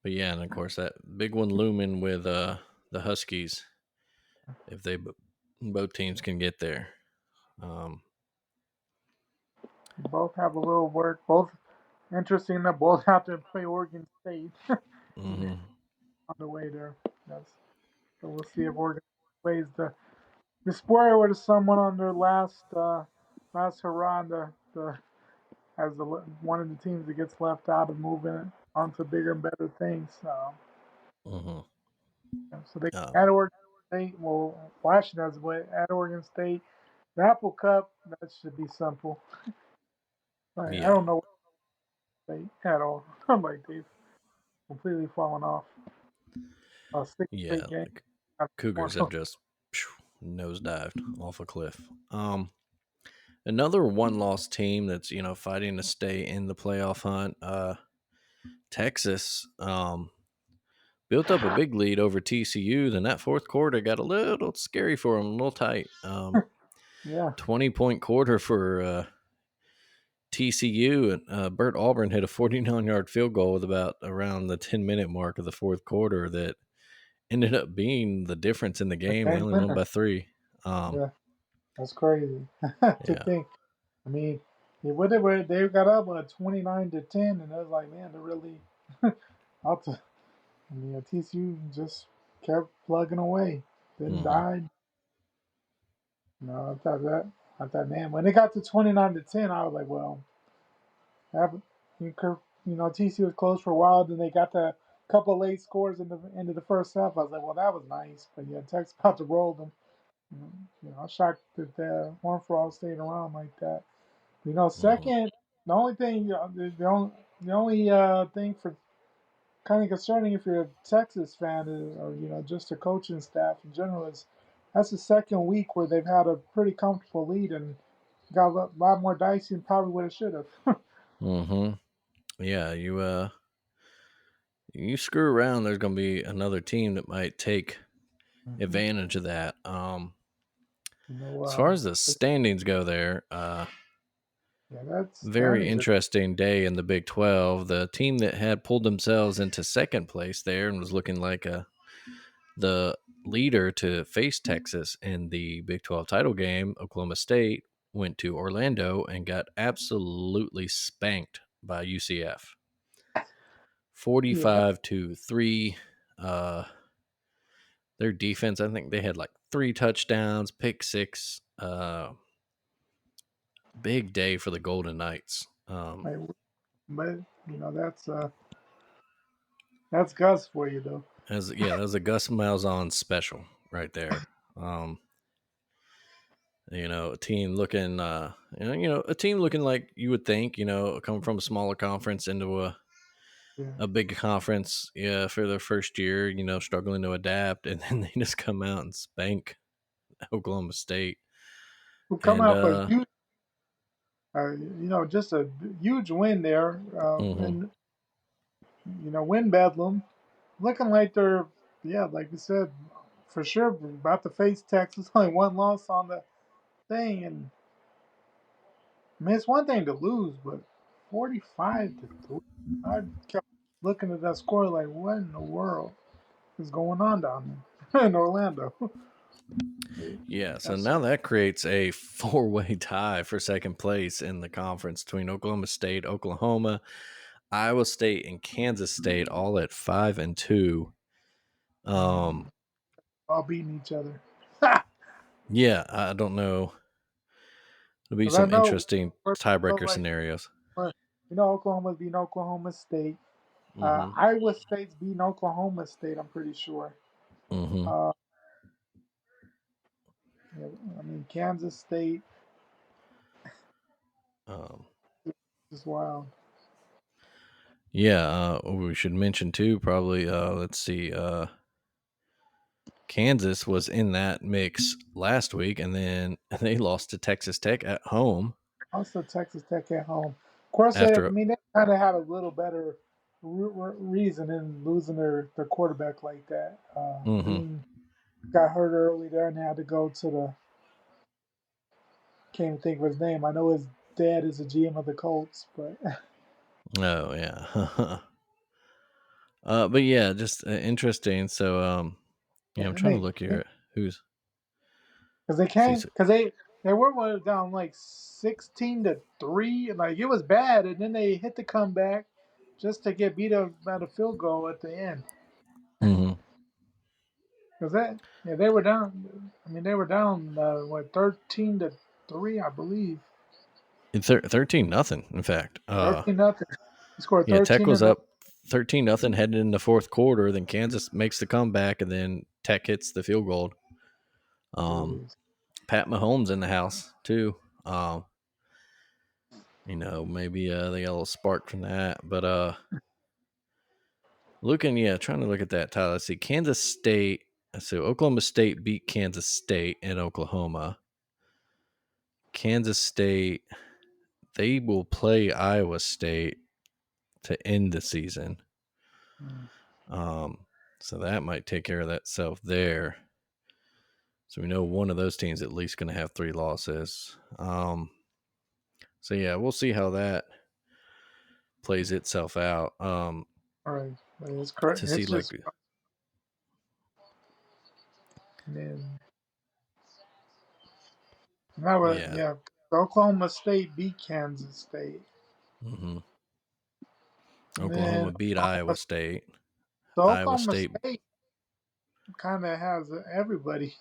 Speaker 2: but yeah, and of course that big one looming with the Huskies if both teams can get there. Um,
Speaker 3: both have a little work. Both interesting that both have to play Oregon State on
Speaker 2: mhm.
Speaker 3: the way there. That's so we'll see if Oregon plays the spoiler with someone on their last hurrah on the as one of the teams that gets left out of moving on to bigger and better things.
Speaker 2: Mhm.
Speaker 3: So they at
Speaker 2: Um,
Speaker 3: Oregon State. Well, Washington does, but at Oregon State, the Apple Cup that should be simple. I
Speaker 2: yeah,
Speaker 3: don't know what they at all. I'm like they've completely fallen off. Six
Speaker 2: yeah.
Speaker 3: straight games.
Speaker 2: The Cougars have just nosedived off a cliff. Another one-loss team that's fighting to stay in the playoff hunt. Texas built up a big lead over TCU. Then that fourth quarter got a little scary for them, a little tight.
Speaker 3: Yeah,
Speaker 2: 20-point quarter for TCU, and Bert Auburn hit a 49-yard field goal with about around the 10-minute mark of the fourth quarter that ended up being the difference in the
Speaker 3: the
Speaker 2: game. They
Speaker 3: game
Speaker 2: only won
Speaker 3: winner.
Speaker 2: by 3. Um,
Speaker 3: Yeah, that's crazy to
Speaker 2: yeah.
Speaker 3: think. I mean, they got up on a 29-10, and I was like, man, they're really out to. I mean, TCU just kept plugging away, didn't
Speaker 2: Hmm.
Speaker 3: die. No, I thought, man, when they got to 29-10, I was like, well, have, TCU was close for a while. Then they got the couple late scores in the end of the first half. I was like, well, that was nice. But yeah, Texas about to roll them. I'm shocked that one for all stayed around like that.
Speaker 2: Hmm.
Speaker 3: Second, the only thing, the only thing for kind of concerning if you're a Texas fan or just the coaching staff in general is that's the second week where they've had a pretty comfortable lead and got a lot more dicey than probably what it should have.
Speaker 2: Hmm. Yeah, you screw around, there's going to be another team that might take
Speaker 3: hmm
Speaker 2: advantage of that.
Speaker 3: You know,
Speaker 2: As far as the
Speaker 3: but
Speaker 2: standings go, there,
Speaker 3: yeah, that's
Speaker 2: very
Speaker 3: standings are
Speaker 2: interesting day in the Big 12. The team that had pulled themselves into second place there and was looking like the leader to face Texas in the Big 12 title game, Oklahoma State, went to Orlando and got absolutely spanked by UCF.
Speaker 3: yeah,
Speaker 2: 45-3. Uh, their defense, I think they had like 3 touchdowns, pick six. big day for the Golden Knights.
Speaker 3: Like, but that's Gus for you though.
Speaker 2: That was a Gus Malzahn special right there. Um, a team looking, a team looking like you would think, coming from a smaller conference into
Speaker 3: Yeah.
Speaker 2: a big conference, yeah, for their first year, struggling to adapt, and then they just come out and spank Oklahoma State.
Speaker 3: Who come
Speaker 2: And
Speaker 3: out for a huge, just a huge win there,
Speaker 2: mhm.
Speaker 3: and win Bedlam, looking like they're, yeah, like you said, for sure about to face Texas. Only one loss on the thing, and I mean it's one thing to lose, but 45-3. I kept looking at that score like, what in the world is going on down there in Orlando?
Speaker 2: Yeah, so
Speaker 3: That's
Speaker 2: now that creates a four-way tie for second place in the conference between Oklahoma State, Oklahoma, Iowa State, and Kansas State, all at 5-2.
Speaker 3: mm,
Speaker 2: Um,
Speaker 3: all beating each other.
Speaker 2: yeah, I don't know. There'll be
Speaker 3: Because I
Speaker 2: some
Speaker 3: know
Speaker 2: interesting
Speaker 3: we're
Speaker 2: tiebreaker
Speaker 3: like
Speaker 2: scenarios.
Speaker 3: Oklahoma's beating Oklahoma State.
Speaker 2: Mm-hmm.
Speaker 3: Iowa State's beating Oklahoma State. I'm pretty sure.
Speaker 2: Mm-hmm.
Speaker 3: Uh, yeah, I mean Kansas State
Speaker 2: Um,
Speaker 3: is wild.
Speaker 2: yeah, we should mention too, probably, let's see, Kansas was in that mix last week, and then they lost to Texas Tech at home
Speaker 3: Also, Texas Tech at home. Of course, I
Speaker 2: after.
Speaker 3: mean they kind of had a little better reason in losing their quarterback like that.
Speaker 2: Mm-hmm.
Speaker 3: Being got hurt early there and had to go to the can't even think of his name. I know his dad is the GM of the Colts, but
Speaker 2: Oh yeah. But yeah, just interesting. So
Speaker 3: yeah,
Speaker 2: I'm
Speaker 3: and
Speaker 2: trying to
Speaker 3: they
Speaker 2: look here at who's
Speaker 3: because they
Speaker 2: see.
Speaker 3: came because they were down like 16-3, and like it was bad, and then they hit the comeback just to get beat up by the field goal at the end.
Speaker 2: Mm-hmm.
Speaker 3: Because that yeah they were down. I mean they were down 13-3, I believe.
Speaker 2: 13-0. In fact,
Speaker 3: 13-0. He scored
Speaker 2: yeah, Tech
Speaker 3: 13
Speaker 2: was
Speaker 3: in the
Speaker 2: up 13-0 headed in the fourth quarter. Then Kansas makes the comeback, and then Tech hits the field goal. Um,
Speaker 3: series.
Speaker 2: Pat Mahomes in the house too. Maybe they got a little spark from that. But trying to look at that title. Let's see, Kansas State. So Oklahoma State beat Kansas State in Oklahoma. Kansas State, they will play Iowa State to end the season.
Speaker 3: Mm,
Speaker 2: Um, so that might take care of that self there. So we know one of those teams at least going to have 3 losses. So yeah, we'll see how that plays itself out.
Speaker 3: all right, but it's correct.
Speaker 2: To see
Speaker 3: It's
Speaker 2: like,
Speaker 3: just and then now,
Speaker 2: yeah,
Speaker 3: yeah, Oklahoma State beat Kansas State,
Speaker 2: hmm
Speaker 3: and then
Speaker 2: Oklahoma beat Iowa State. Iowa
Speaker 3: Oklahoma
Speaker 2: State,
Speaker 3: State kind of has everybody.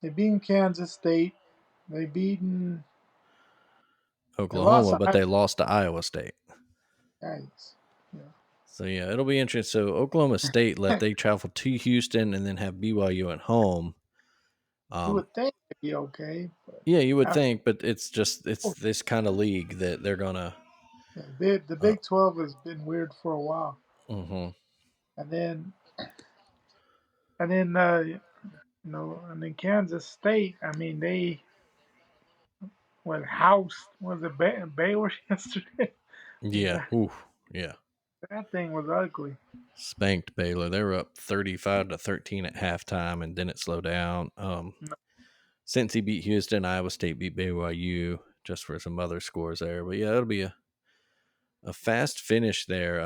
Speaker 3: They beat Kansas State. They beaten. They lost
Speaker 2: Oklahoma,
Speaker 3: to
Speaker 2: but they lost to Iowa State.
Speaker 3: Yikes. Yeah.
Speaker 2: So yeah, it'll be interesting. So Oklahoma State they travel to Houston and then have BYU at home.
Speaker 3: You
Speaker 2: Um,
Speaker 3: would think it'd be okay, but
Speaker 2: yeah, you would
Speaker 3: after,
Speaker 2: think, but it's this kind of league that they're gonna.
Speaker 3: yeah, the
Speaker 2: Uh,
Speaker 3: Big 12 has been weird for a while,
Speaker 2: hmm
Speaker 3: and then and then and then Kansas State. I mean, they went house was it Baylor yesterday?
Speaker 2: Yeah,
Speaker 3: that,
Speaker 2: ooh, yeah,
Speaker 3: that thing was ugly.
Speaker 2: spanked Baylor. They were up 35-13 at halftime, and then it slowed down.
Speaker 3: No,
Speaker 2: Since he beat Houston, Iowa State beat BYU just for some other scores there. But yeah, it'll be a fast finish there.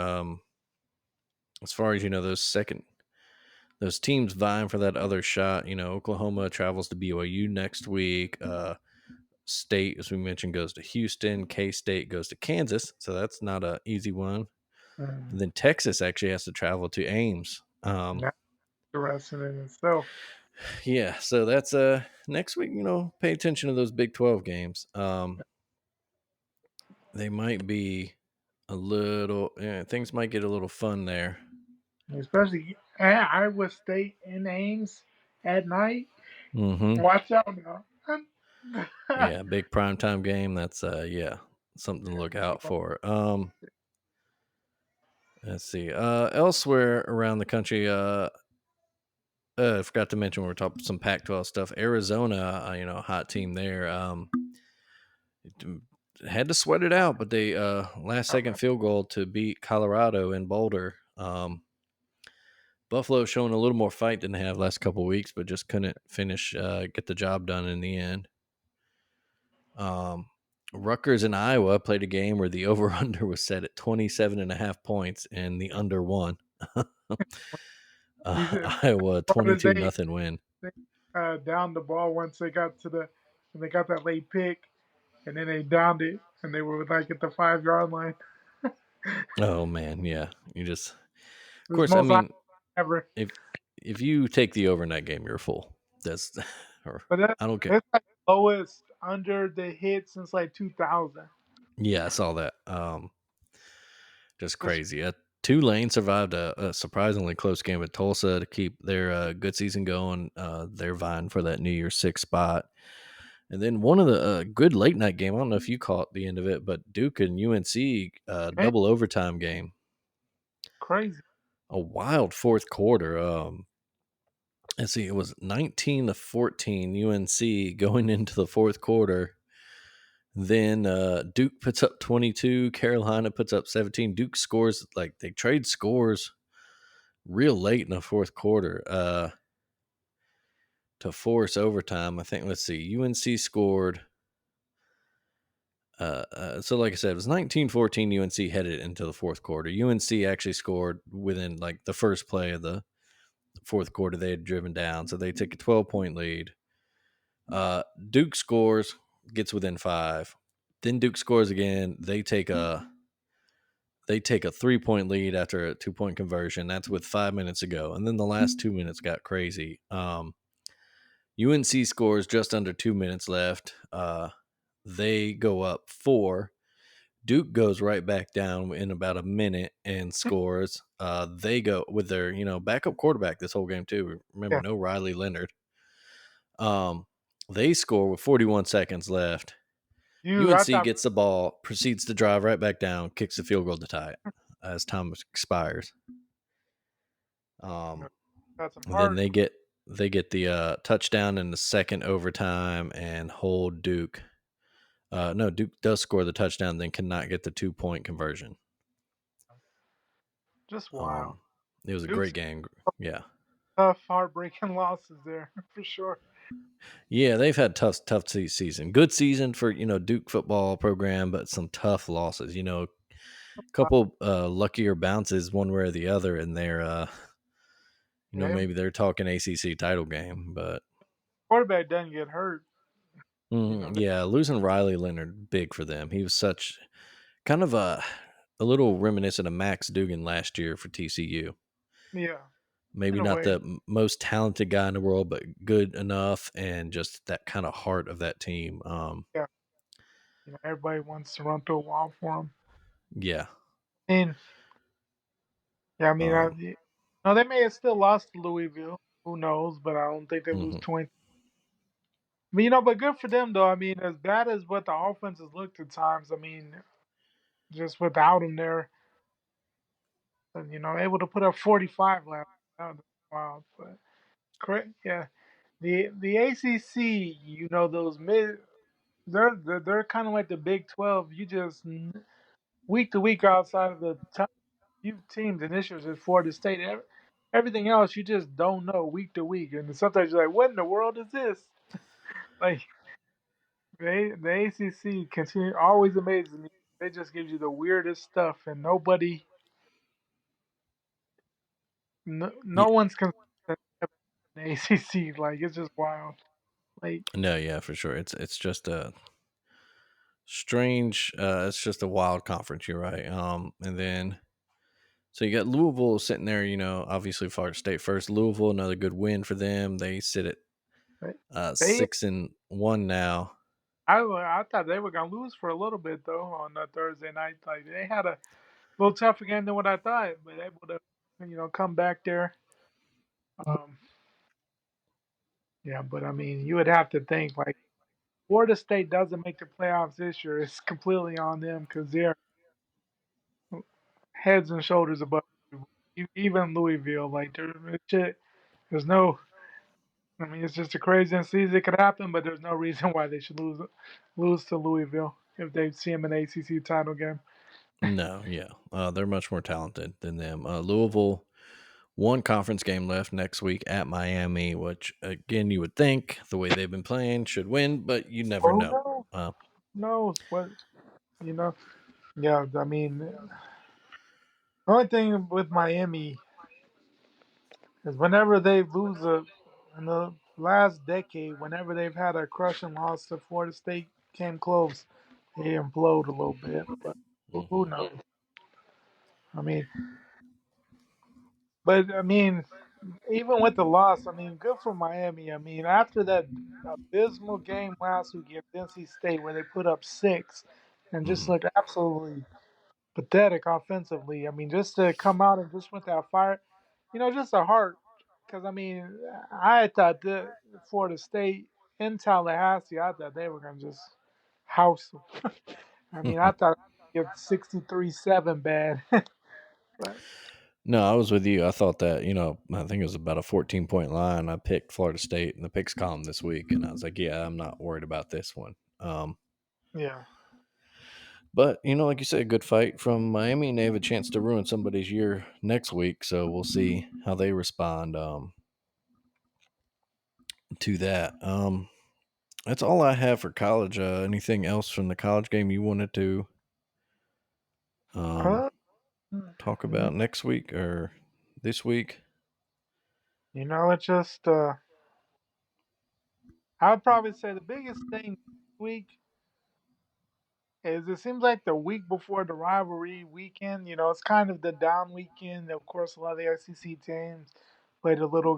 Speaker 2: As far as those teams vying for that other shot. Oklahoma travels to BYU next week. State, as we mentioned, goes to Houston. K State goes to Kansas, so that's not an easy one.
Speaker 3: mm,
Speaker 2: And then Texas actually has to travel to Ames.
Speaker 3: not interesting in itself.
Speaker 2: Yeah, so that's next week. Pay attention to those Big 12 games. They might be a little. Yeah, things might get a little fun there.
Speaker 3: Especially at Iowa State in Ames at night.
Speaker 2: Mm-hmm.
Speaker 3: Watch out now.
Speaker 2: Yeah, big primetime game. That's yeah, something to
Speaker 3: Yeah,
Speaker 2: look out for. Let's see. Elsewhere around the country, I forgot to mention when we're talking some Pac-12 stuff. Arizona, hot team there. d- Had to sweat it out, but they last second field goal to beat Colorado in Boulder. Buffalo showing a little more fight than they have last couple of weeks, but just couldn't finish get the job done in the end. Um, Rutgers and Iowa played a game where the over under was set at 27.5 points and the under won.
Speaker 3: you said,
Speaker 2: Iowa
Speaker 3: what did
Speaker 2: 22 nothing win.
Speaker 3: they down the ball once they got to the when they got that late pick, and then they downed it, and they were like at the 5 yard line.
Speaker 2: Oh man, yeah. Of
Speaker 3: It was
Speaker 2: course, I
Speaker 3: most I
Speaker 2: mean,
Speaker 3: ever.
Speaker 2: if you take the overnight game, you're a fool. That's or
Speaker 3: But
Speaker 2: I don't care.
Speaker 3: that's like the lowest under the hit since like 2000.
Speaker 2: Yeah, I saw that. Just
Speaker 3: Just
Speaker 2: crazy. Tulane survived a surprisingly close game at Tulsa to keep their good season going. They're vying for that New Year's Six spot. And then one of the good late night game. I don't know if you caught the end of it, but Duke and UNC
Speaker 3: man,
Speaker 2: double overtime game.
Speaker 3: crazy.
Speaker 2: A wild fourth quarter. Let's see, it was 19-14 UNC going into the fourth quarter. Then Duke puts up 22. Carolina puts up 17. Duke scores like they trade scores real late in the fourth quarter to force overtime. I think. Let's see, UNC scored. So like I said, it was 19-14. UNC headed into the fourth quarter. UNC actually scored within like the first play of the fourth quarter. They had driven down, so they took a 12-point lead. Duke scores, gets within 5. Then Duke scores again. They take a 3-point lead after a 2-point conversion. That's with 5 minutes to go, and then the last 2 minutes got crazy. UNC scores just under 2 minutes left. They go up 4. Duke goes right back down in about a minute and scores. They go with their backup quarterback this whole game too. Remember,
Speaker 3: Yeah,
Speaker 2: no Riley Leonard. Um, they score with 41 seconds left.
Speaker 3: I
Speaker 2: UNC
Speaker 3: thought
Speaker 2: gets the ball, proceeds to drive right back down, kicks the field goal to tie it as time expires.
Speaker 3: you know,
Speaker 2: Um,
Speaker 3: got some
Speaker 2: then
Speaker 3: heart.
Speaker 2: they get the touchdown in the second overtime and hold Duke. No, Duke does score the touchdown, then cannot get the 2-point conversion.
Speaker 3: Just wild.
Speaker 2: Um, it was a great
Speaker 3: Duke's
Speaker 2: game. Yeah,
Speaker 3: tough, heartbreaking losses there for sure.
Speaker 2: yeah, they've had tough season. Good season for Duke football program, but some tough losses. Couple luckier bounces one way or the other, and they're
Speaker 3: Yeah,
Speaker 2: maybe they're talking ACC title game, but
Speaker 3: quarterback doesn't get hurt. They,
Speaker 2: yeah, losing Riley Leonard big for them. He was such kind of a little reminiscent of Max Dugan last year for TCU.
Speaker 3: yeah,
Speaker 2: Maybe
Speaker 3: in a
Speaker 2: not
Speaker 3: way.
Speaker 2: the most talented guy in the world, but good enough, and just that kind of heart of that team.
Speaker 3: Yeah, everybody wants to run through a wall for him.
Speaker 2: Yeah.
Speaker 3: And yeah,
Speaker 2: Um,
Speaker 3: no, they may have still lost to Louisville. Who knows? But I don't think they lose
Speaker 2: mhm.
Speaker 3: 20. But good for them though. As bad as what the offenses looked at times, just without him there, and able to put up 45 last. That was wild, but correct. Yeah, the ACC, those mid, they're kind of like the Big 12. You just week to week outside of the top few teams, and this year's just Florida State. Everything else you just don't know week to week, and sometimes you're like, "What in the world is this?" Like the ACC continue always amazes me. They just give you the weirdest stuff, and no
Speaker 2: Yeah,
Speaker 3: one's consistent in the ACC. Like it's just wild. Like
Speaker 2: no, yeah, for sure. It's just a strange. It's just a wild conference. You're right. And then So you got Louisville sitting there, obviously Florida State first. Louisville, another good win for them. They sit at
Speaker 3: They, they
Speaker 2: 6-1 now.
Speaker 3: I thought they were gonna lose for a little bit though on Thursday night. Like they had a little tougher game than what I thought, but able to come back there. Um, yeah, but I mean, you would have to think like Florida State doesn't make the playoffs this year. It's completely on them because they're heads and shoulders above even Louisville. Like there's no. I mean, it's just a crazy season. It could happen, but there's no reason why they should lose to Louisville if they see them in the ACC title game.
Speaker 2: No, yeah. They're much more talented than them. Louisville, one conference game left next week at Miami, which, again, you would think the way they've been playing should win, but you never
Speaker 3: Well, who
Speaker 2: know.
Speaker 3: knows?
Speaker 2: Uh,
Speaker 3: Who knows what you know? Yeah, I mean, the only thing with Miami is whenever they lose in the last decade, whenever they've had a crushing loss to Florida State, came close, they implode a little bit. But who
Speaker 2: mhm,
Speaker 3: knows? I mean, but I mean, even with the loss, I mean, good for Miami. I mean, after that abysmal game last week against NC State where they put up six and just
Speaker 2: mhm.
Speaker 3: looked absolutely pathetic offensively. I mean, just to come out and just with that fire, just a heart. Because I mean, I thought that Florida State in Tallahassee, I thought they were gonna just house them. I mean, I thought it 63-7 bad, but
Speaker 2: No, I was with you. I thought that, I think it was about a 14-point line. I picked Florida State in the picks column this week, and I was like, yeah, I'm not worried about this one.
Speaker 3: yeah.
Speaker 2: But, like you said, a good fight from Miami, and they have a chance to ruin somebody's year next week. So we'll see how they respond to that. That's all I have for college. Anything else from the college game you wanted to um,
Speaker 3: Uh,
Speaker 2: talk
Speaker 3: you
Speaker 2: about next week or this week?
Speaker 3: it's just I would probably say the biggest thing this week is it seems like the week before the rivalry weekend, it's kind of the down weekend. Of course, a lot of the SEC teams play the little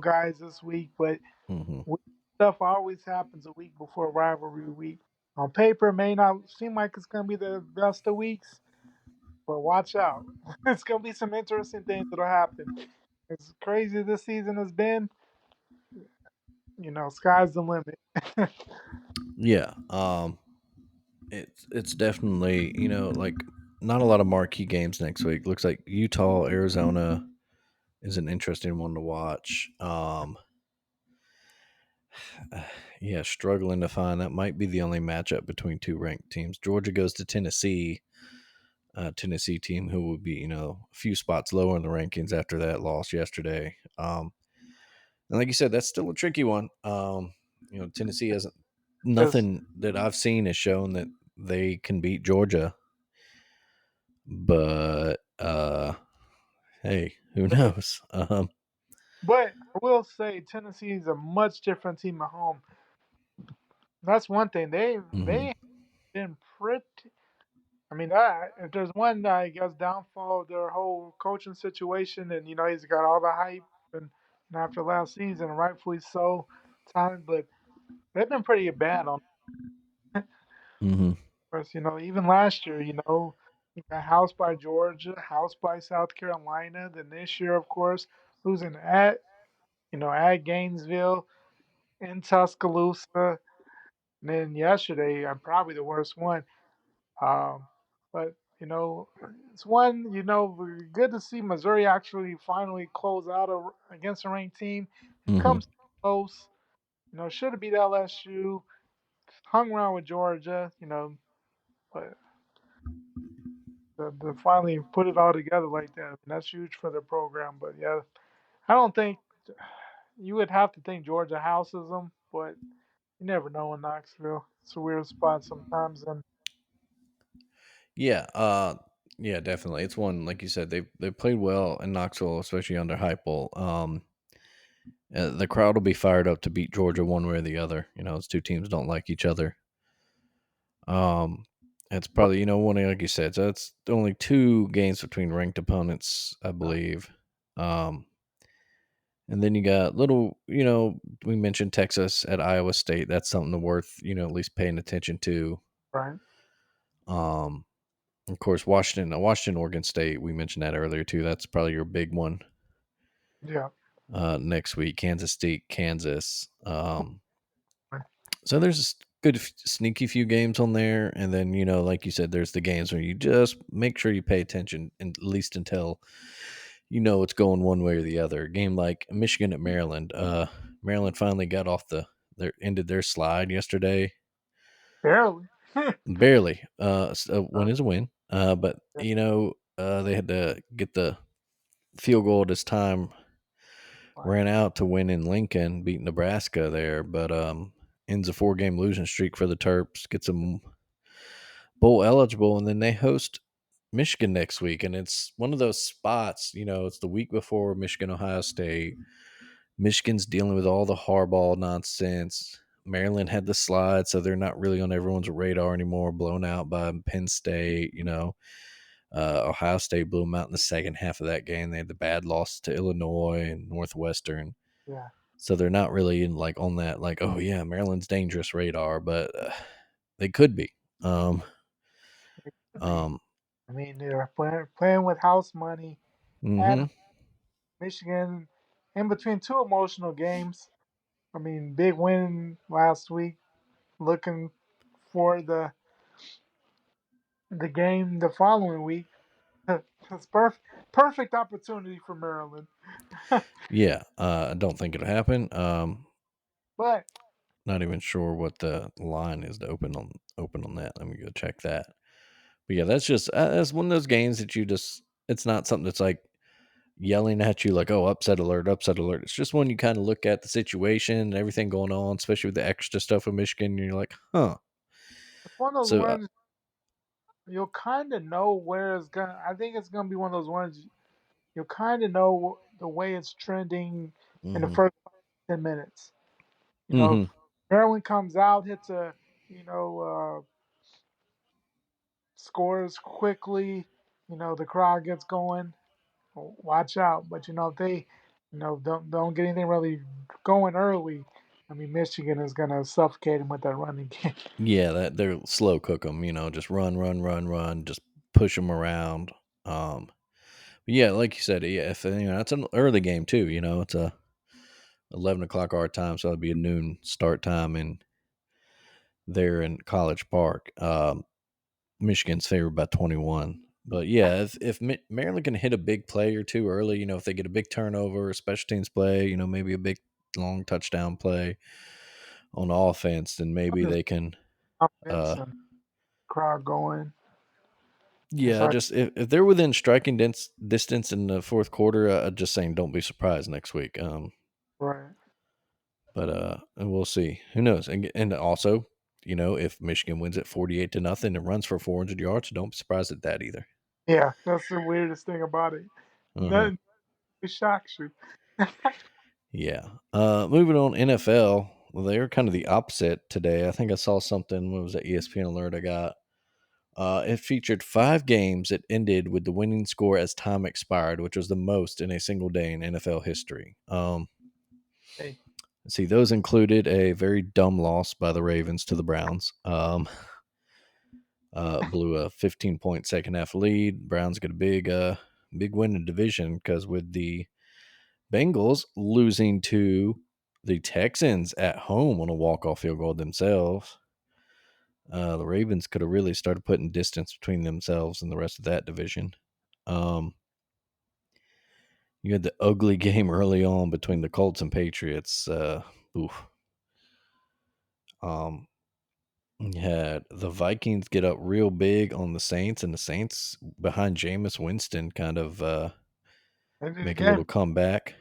Speaker 3: guys this week, but
Speaker 2: Hmm.
Speaker 3: stuff always happens a week before rivalry week. On paper, it may not seem like it's going to be the best of weeks, but watch out. It's going to be some interesting things that'll happen. As crazy as this season has been, sky's the limit.
Speaker 2: Yeah. It's definitely, like not a lot of marquee games next week. Looks like Utah, Arizona is an interesting one to watch. Yeah, struggling to find that might be the only matchup between two ranked teams. Georgia goes to Tennessee, Tennessee team who will be, a few spots lower in the rankings after that loss yesterday. And like you said, that's still a tricky one. Tennessee hasn't
Speaker 3: Just,
Speaker 2: nothing that I've seen has shown that they can beat Georgia, but hey, who knows?
Speaker 3: but I will say Tennessee is a much different team at home. That's one thing.
Speaker 2: Mhm,
Speaker 3: They been pretty. I mean, if there's one, I guess, downfall of their whole coaching situation, and he's got all the hype, and after last season, rightfully so, time. But they've been pretty bad on
Speaker 2: mhm,
Speaker 3: us. Even last year, you got housed by Georgia, housed by South Carolina. Then this year, of course, losing at Gainesville, in Tuscaloosa, and then yesterday, probably the worst one. Um, but it's one. Good to see Missouri actually finally close out against a ranked team. They've
Speaker 2: mhm.
Speaker 3: come so close. Should have beat LSU. Hung around with Georgia. But to finally put it all together like that, that's huge for the program. But yeah, I don't think you would have to think Georgia houses them, but you never know in Knoxville. It's a weird spot sometimes, and
Speaker 2: Yeah, yeah, definitely. It's one like you said they played well in Knoxville, especially under Heupel. The crowd will be fired up to beat Georgia one way or the other. Those two teams don't like each other. Um, It's probably, one like you said, so it's only 2 games between ranked opponents, I believe. Um, and then you got we mentioned Texas at Iowa State. That's something worth, at least paying attention to.
Speaker 3: Right.
Speaker 2: Um, of course, Washington, Oregon State, we mentioned that earlier too. That's probably your big one.
Speaker 3: Yeah.
Speaker 2: Next week, Kansas State, Kansas.
Speaker 3: Right.
Speaker 2: So there's a good sneaky few games on there, and then like you said, there's the games where you just make sure you pay attention, and at least until it's going one way or the other. A game like Michigan at Maryland. Maryland finally got off their ended their slide yesterday,
Speaker 3: Barely.
Speaker 2: barely. A win is a win. But
Speaker 3: Yeah.
Speaker 2: they had to get the field goal this time,
Speaker 3: Right.
Speaker 2: ran out to win in Lincoln, beat Nebraska there, but ends a 4-game losing streak for the Terps, gets them bowl eligible, and then they host Michigan next week. And it's one of those spots, it's the week before Michigan, Ohio State. Michigan's dealing with all the hardball nonsense. Maryland had the slide, so they're not really on everyone's radar anymore, blown out by Penn State, Ohio State blew them out in the second half of that game. They had the bad loss to Illinois and Northwestern.
Speaker 3: Yeah.
Speaker 2: So they're not really in on that, oh yeah, Maryland's dangerous radar, but they could be.
Speaker 3: It could be.
Speaker 2: Um,
Speaker 3: I mean, they're playing with house money at
Speaker 2: hmm
Speaker 3: Michigan in between two emotional games. I mean, big win last week. Looking for the game the following week. It's perfect opportunity for Maryland.
Speaker 2: Yeah, I don't think it'll happen.
Speaker 3: But
Speaker 2: Not even sure what the line is to open on that. Let me go check that. But yeah, that's one of those games that you just it's not something that's like yelling at you like, oh, upset alert, upset alert. It's just when you kind of look at the situation and everything going on, especially with the extra stuff with Michigan, and you're like, huh.
Speaker 3: it's one of those
Speaker 2: So,
Speaker 3: ones you'll kind of know where it's gonna. I think it's gonna be one of those ones you'll kind of know the way it's trending in the
Speaker 2: hmm
Speaker 3: first 10 minutes. You know,
Speaker 2: hmm
Speaker 3: if Maryland comes out, hits a you know scores quickly. The crowd gets going. Watch out. But if they don't get anything really going early, I mean Michigan is gonna suffocate them with that running game.
Speaker 2: yeah, that they're slow cook them, just run, run, run, run, just push them around. But yeah, like you said, yeah, if it's an early game too. It's a 11 o'clock our time, so it'll be a noon start time in there in College Park. Michigan's favored by 21. But yeah, if Maryland can hit a big play or two early, if they get a big turnover, special teams play, maybe a big long touchdown play on offense, then maybe
Speaker 3: Just
Speaker 2: they can.
Speaker 3: confidence
Speaker 2: Uh,
Speaker 3: and crowd going. It's
Speaker 2: yeah,
Speaker 3: like
Speaker 2: just if they're within striking distance in the fourth quarter, just saying, don't be surprised next week.
Speaker 3: right.
Speaker 2: But and we'll see. Who knows? And also, if Michigan wins at 48-0 and runs for 400 yards, don't be surprised at that either.
Speaker 3: Yeah, that's the weirdest thing about it.
Speaker 2: Uh huh.
Speaker 3: Nothing shocks you.
Speaker 2: Yeah. Moving on, NFL. Well, they were kind of the opposite today. I think I saw something. What was that ESPN alert I got? It featured 5 games that ended with the winning score as time expired, which was the most in a single day in NFL history.
Speaker 3: Hey,
Speaker 2: Let's see, those included a very dumb loss by the Ravens to the Browns. Blew a 15-point second half lead. Browns get a big win in division because with the Bengals losing to the Texans at home on a walk-off field goal themselves, the Ravens could have really started putting distance between themselves and the rest of that division. Um, you had the ugly game early on between the Colts and Patriots. Oof. Um, you had the Vikings get up real big on the Saints, and the Saints behind Jameis Winston kind of
Speaker 3: they did it
Speaker 2: make a
Speaker 3: again.
Speaker 2: little comeback.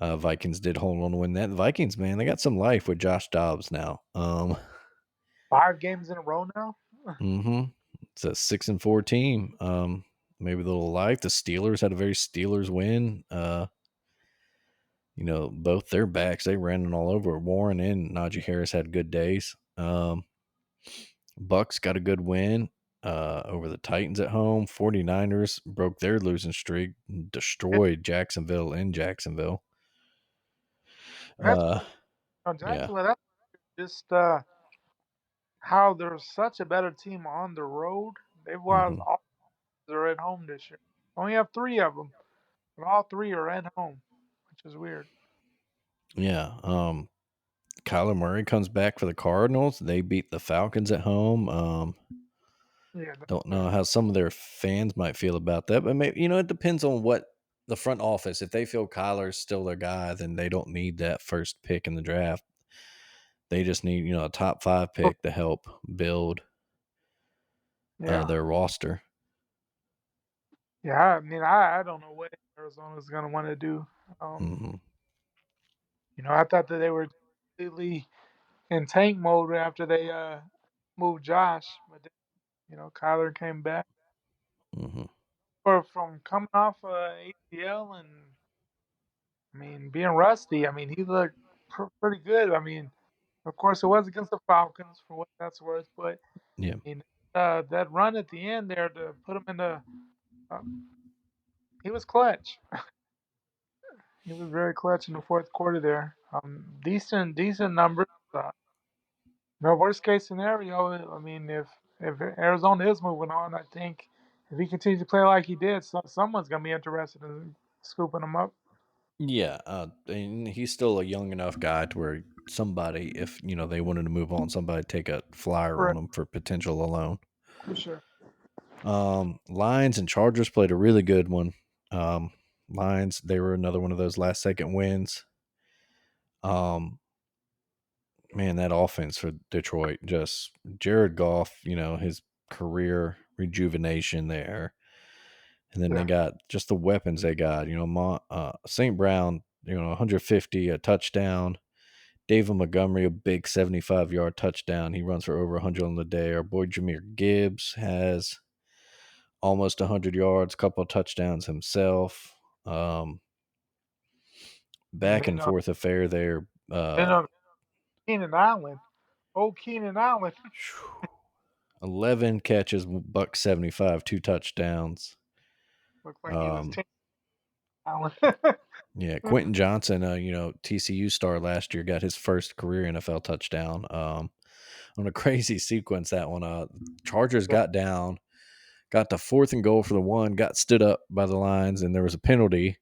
Speaker 2: Vikings did hold on to win that. The Vikings, man, they got some life with Josh Dobbs now.
Speaker 3: 5 games in a row now.
Speaker 2: hmm It's a 6-4 team. Maybe a little life. The Steelers had a very Steelers win. Both their backs, they ran it all over. Warren and Najee Harris had good days. Bucks got a good win over the Titans at home. 49ers broke their losing streak,
Speaker 3: Yeah,
Speaker 2: destroyed Jacksonville in Jacksonville.
Speaker 3: that's
Speaker 2: Uh, yeah.
Speaker 3: Jacksonville. That's just how they're such a better team on the road. They've won
Speaker 2: hmm
Speaker 3: all they're at home this year. Only have three of them, but all three are at home, which is weird.
Speaker 2: Yeah. Kyler Murray comes back for the Cardinals. They beat the Falcons at home.
Speaker 3: Yeah,
Speaker 2: Don't know how some of their fans might feel about that, but maybe it depends on what the front office. If they feel Kyler's still their guy, then they don't need that first pick in the draft. They just need a top 5 pick to help build
Speaker 3: yeah,
Speaker 2: their roster.
Speaker 3: yeah. I mean, I don't know what Arizona's gonna want to do. Um,
Speaker 2: hmm
Speaker 3: I thought that they were completely in tank mode after they moved Josh, but then, Kyler came back
Speaker 2: hmm
Speaker 3: or from coming off ACL and I mean being rusty. I mean he looked pretty good. I mean, of course it was against the Falcons for what that's worth, but
Speaker 2: Yeah.
Speaker 3: I mean that run at the end there to put him in the uh, he was clutch. He was very clutch in the fourth quarter there. Decent numbers. No worst case scenario. I mean, if Arizona is moving on, I think if he continues to play like he did, someone's gonna be interested in scooping him up.
Speaker 2: Yeah, and he's still a young enough guy to where somebody, if they wanted to move on, somebody take a flyer
Speaker 3: For
Speaker 2: on him for potential alone.
Speaker 3: for sure.
Speaker 2: Lions and Chargers played a really good one. Um, Lions, they were another one of those last second wins. Um, Man, that offense for Detroit, just Jared Goff, his career rejuvenation there. And then they
Speaker 3: Yeah,
Speaker 2: got just the weapons they got, St. Brown, 150, a touchdown. David Montgomery, a big 75-yard touchdown. He runs for over 100 on the day. Our boy Jameer Gibbs has almost 100 yards, couple of touchdowns himself. Um,
Speaker 3: and
Speaker 2: Back and forth affair there.
Speaker 3: then Keenan Allen, old Keenan Allen,
Speaker 2: 11 catches, buck 75, 2 touchdowns.
Speaker 3: looked like he was
Speaker 2: Um,
Speaker 3: Keenan Allen.
Speaker 2: yeah, Quentin Johnson, TCU star last year, got his first career NFL touchdown. On a crazy sequence, that one. Chargers
Speaker 3: Yeah,
Speaker 2: got down, got the 4th and goal for the one, got stood up by the lines, and there was a penalty.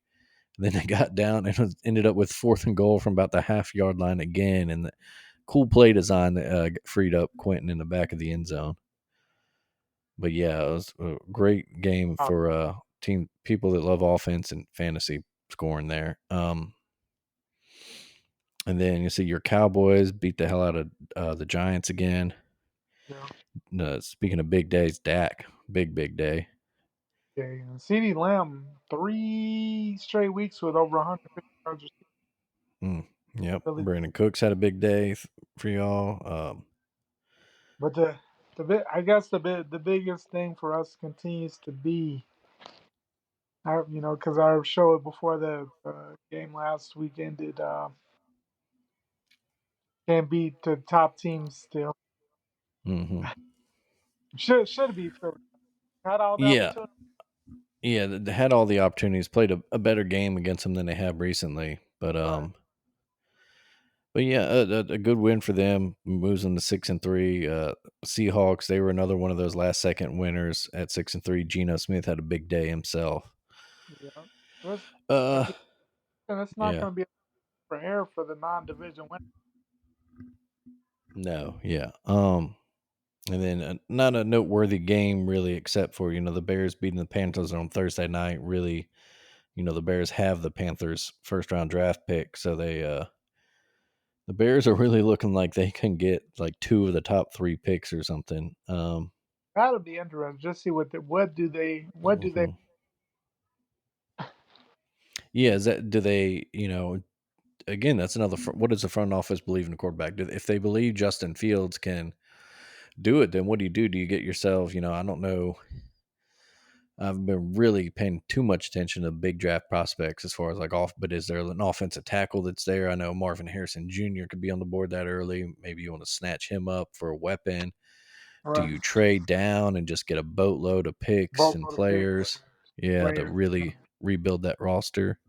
Speaker 2: Then they got down and ended up with 4th and goal from about the half-yard line again. And the cool play design that freed up Quentin in the back of the end zone. But yeah, it was a great game
Speaker 3: oh,
Speaker 2: for team people that love offense and fantasy scoring there. And then you see your Cowboys beat the hell out of the Giants again.
Speaker 3: yeah.
Speaker 2: Speaking of big days, Dak, big day.
Speaker 3: Okay. And CeeDee Lamb, 3 straight weeks with over 150 yards receiving.
Speaker 2: Mm, yep,
Speaker 3: Really,
Speaker 2: Brandon Cooks had a big day for y'all.
Speaker 3: but I guess the biggest thing for us continues to be because our show before the game last week ended, can't beat the top teams still.
Speaker 2: hmm
Speaker 3: Should be Philly. Had all the
Speaker 2: Yeah,
Speaker 3: opportunity.
Speaker 2: yeah, they had all the opportunities. Played a better game against them than they have recently, but
Speaker 3: Right.
Speaker 2: yeah, a good win for them. Moves them to 6-3. Seahawks, they were another one of those last second winners at 6-3. Geno Smith had a big day himself.
Speaker 3: Yeah. It's,
Speaker 2: Uh,
Speaker 3: again, it's not
Speaker 2: yeah,
Speaker 3: going to be for air for the non-division win.
Speaker 2: no, yeah. And then not a noteworthy game really, except for the Bears beating the Panthers on Thursday night. Really, the Bears have the Panthers first round draft pick, so the Bears are really looking like they can get like 2 of the top 3 picks or something.
Speaker 3: That'll be interesting. Just see what do they
Speaker 2: Mhm. Yeah, is that do they? Again, that's another. What does the front office believe in the quarterback? If they believe Justin Fields can do it, then what do you do? Do you get yourself? I don't know. I've been really paying too much attention to big draft prospects as far as like off. But is there an offensive tackle that's there? I know Marvin Harrison Jr. could be on the board that early. Maybe you want to snatch him up for a weapon. Do
Speaker 3: Right.
Speaker 2: you trade down and just get a boatload of picks
Speaker 3: Both
Speaker 2: and
Speaker 3: of the picks,
Speaker 2: players? Yeah, to
Speaker 3: players.
Speaker 2: really rebuild that roster.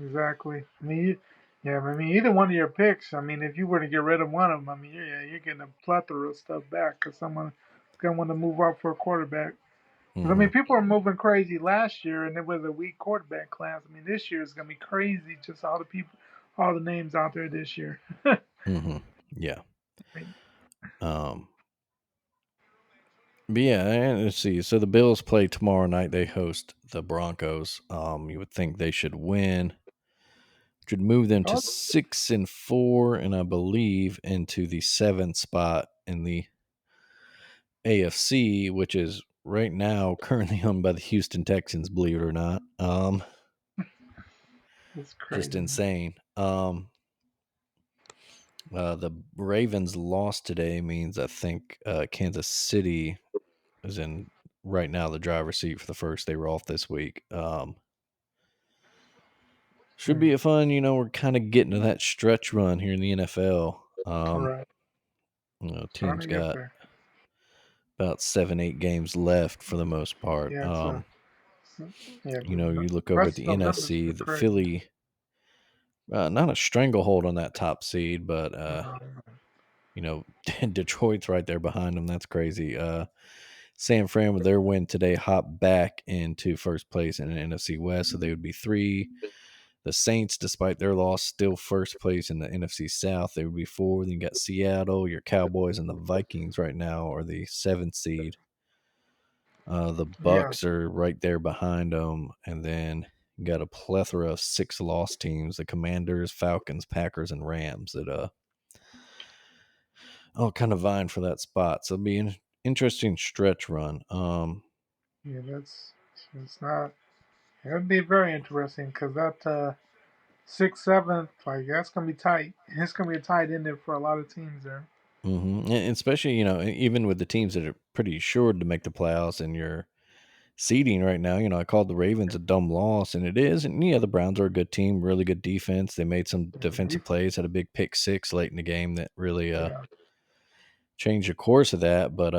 Speaker 3: Exactly. I mean, yeah. I mean, either one of your picks. I mean, if you were to get rid of one of them, I mean, yeah, you're getting a plethora of stuff back because someone's gonna want to move up for a quarterback. Because I
Speaker 2: Hmm.
Speaker 3: mean, people were moving crazy last year, and it was a weak quarterback class. I mean, this year is gonna be crazy. Just all the people, all the names out there this year.
Speaker 2: Hmm. Yeah.
Speaker 3: I mean,
Speaker 2: Um, but yeah, and let's see. So the Bills play tomorrow night. They host the Broncos. You would think they should win, which would move them to
Speaker 3: oh,
Speaker 2: 6-4, and I believe into the seventh spot in the AFC, which is right now currently owned by the Houston Texans. Believe it or not,
Speaker 3: it's
Speaker 2: just
Speaker 3: crazy.
Speaker 2: insane. The Ravens lost today means I think Kansas City is in right now the driver's seat for the first. They were off this week. Should
Speaker 3: Hmm.
Speaker 2: be a fun. We're kind of getting to that stretch run here in the NFL.
Speaker 3: Right. Trying
Speaker 2: Teams
Speaker 3: to get
Speaker 2: got
Speaker 3: there.
Speaker 2: about 7-8 games left for the most part.
Speaker 3: Yeah, yeah. The
Speaker 2: You look over at
Speaker 3: rest
Speaker 2: the
Speaker 3: of them is
Speaker 2: NFC, the
Speaker 3: crazy.
Speaker 2: Philly, not a stranglehold on that top seed, but
Speaker 3: Um,
Speaker 2: you know, Detroit's right there behind them. That's crazy. San Fran with their win today hopped back into first place in the NFC West, so they would be three. The Saints, despite their loss, still first place in the NFC South. They would be four. Then you got Seattle, your Cowboys, and the Vikings right now are the seventh seed. The
Speaker 3: yeah,
Speaker 2: Bucks are right there behind them, and then you got a plethora of six lost teams: the Commanders, Falcons, Packers, and Rams that all kind of vying for that spot. So it'll be an interesting stretch run.
Speaker 3: yeah. It's not. It'd be very interesting because that 6th, 7th, like that's gonna be tight. It's gonna be a tight in there for a lot of teams there.
Speaker 2: And especially even with the teams that are pretty sure to make the playoffs and your seeding right now. I called the Ravens a dumb loss, and it is. And yeah, the Browns are a good team, really good defense. They made some
Speaker 3: Yeah, the
Speaker 2: defensive
Speaker 3: defense.
Speaker 2: plays, had a big pick six late in the game that really
Speaker 3: Yeah,
Speaker 2: change the course of that. But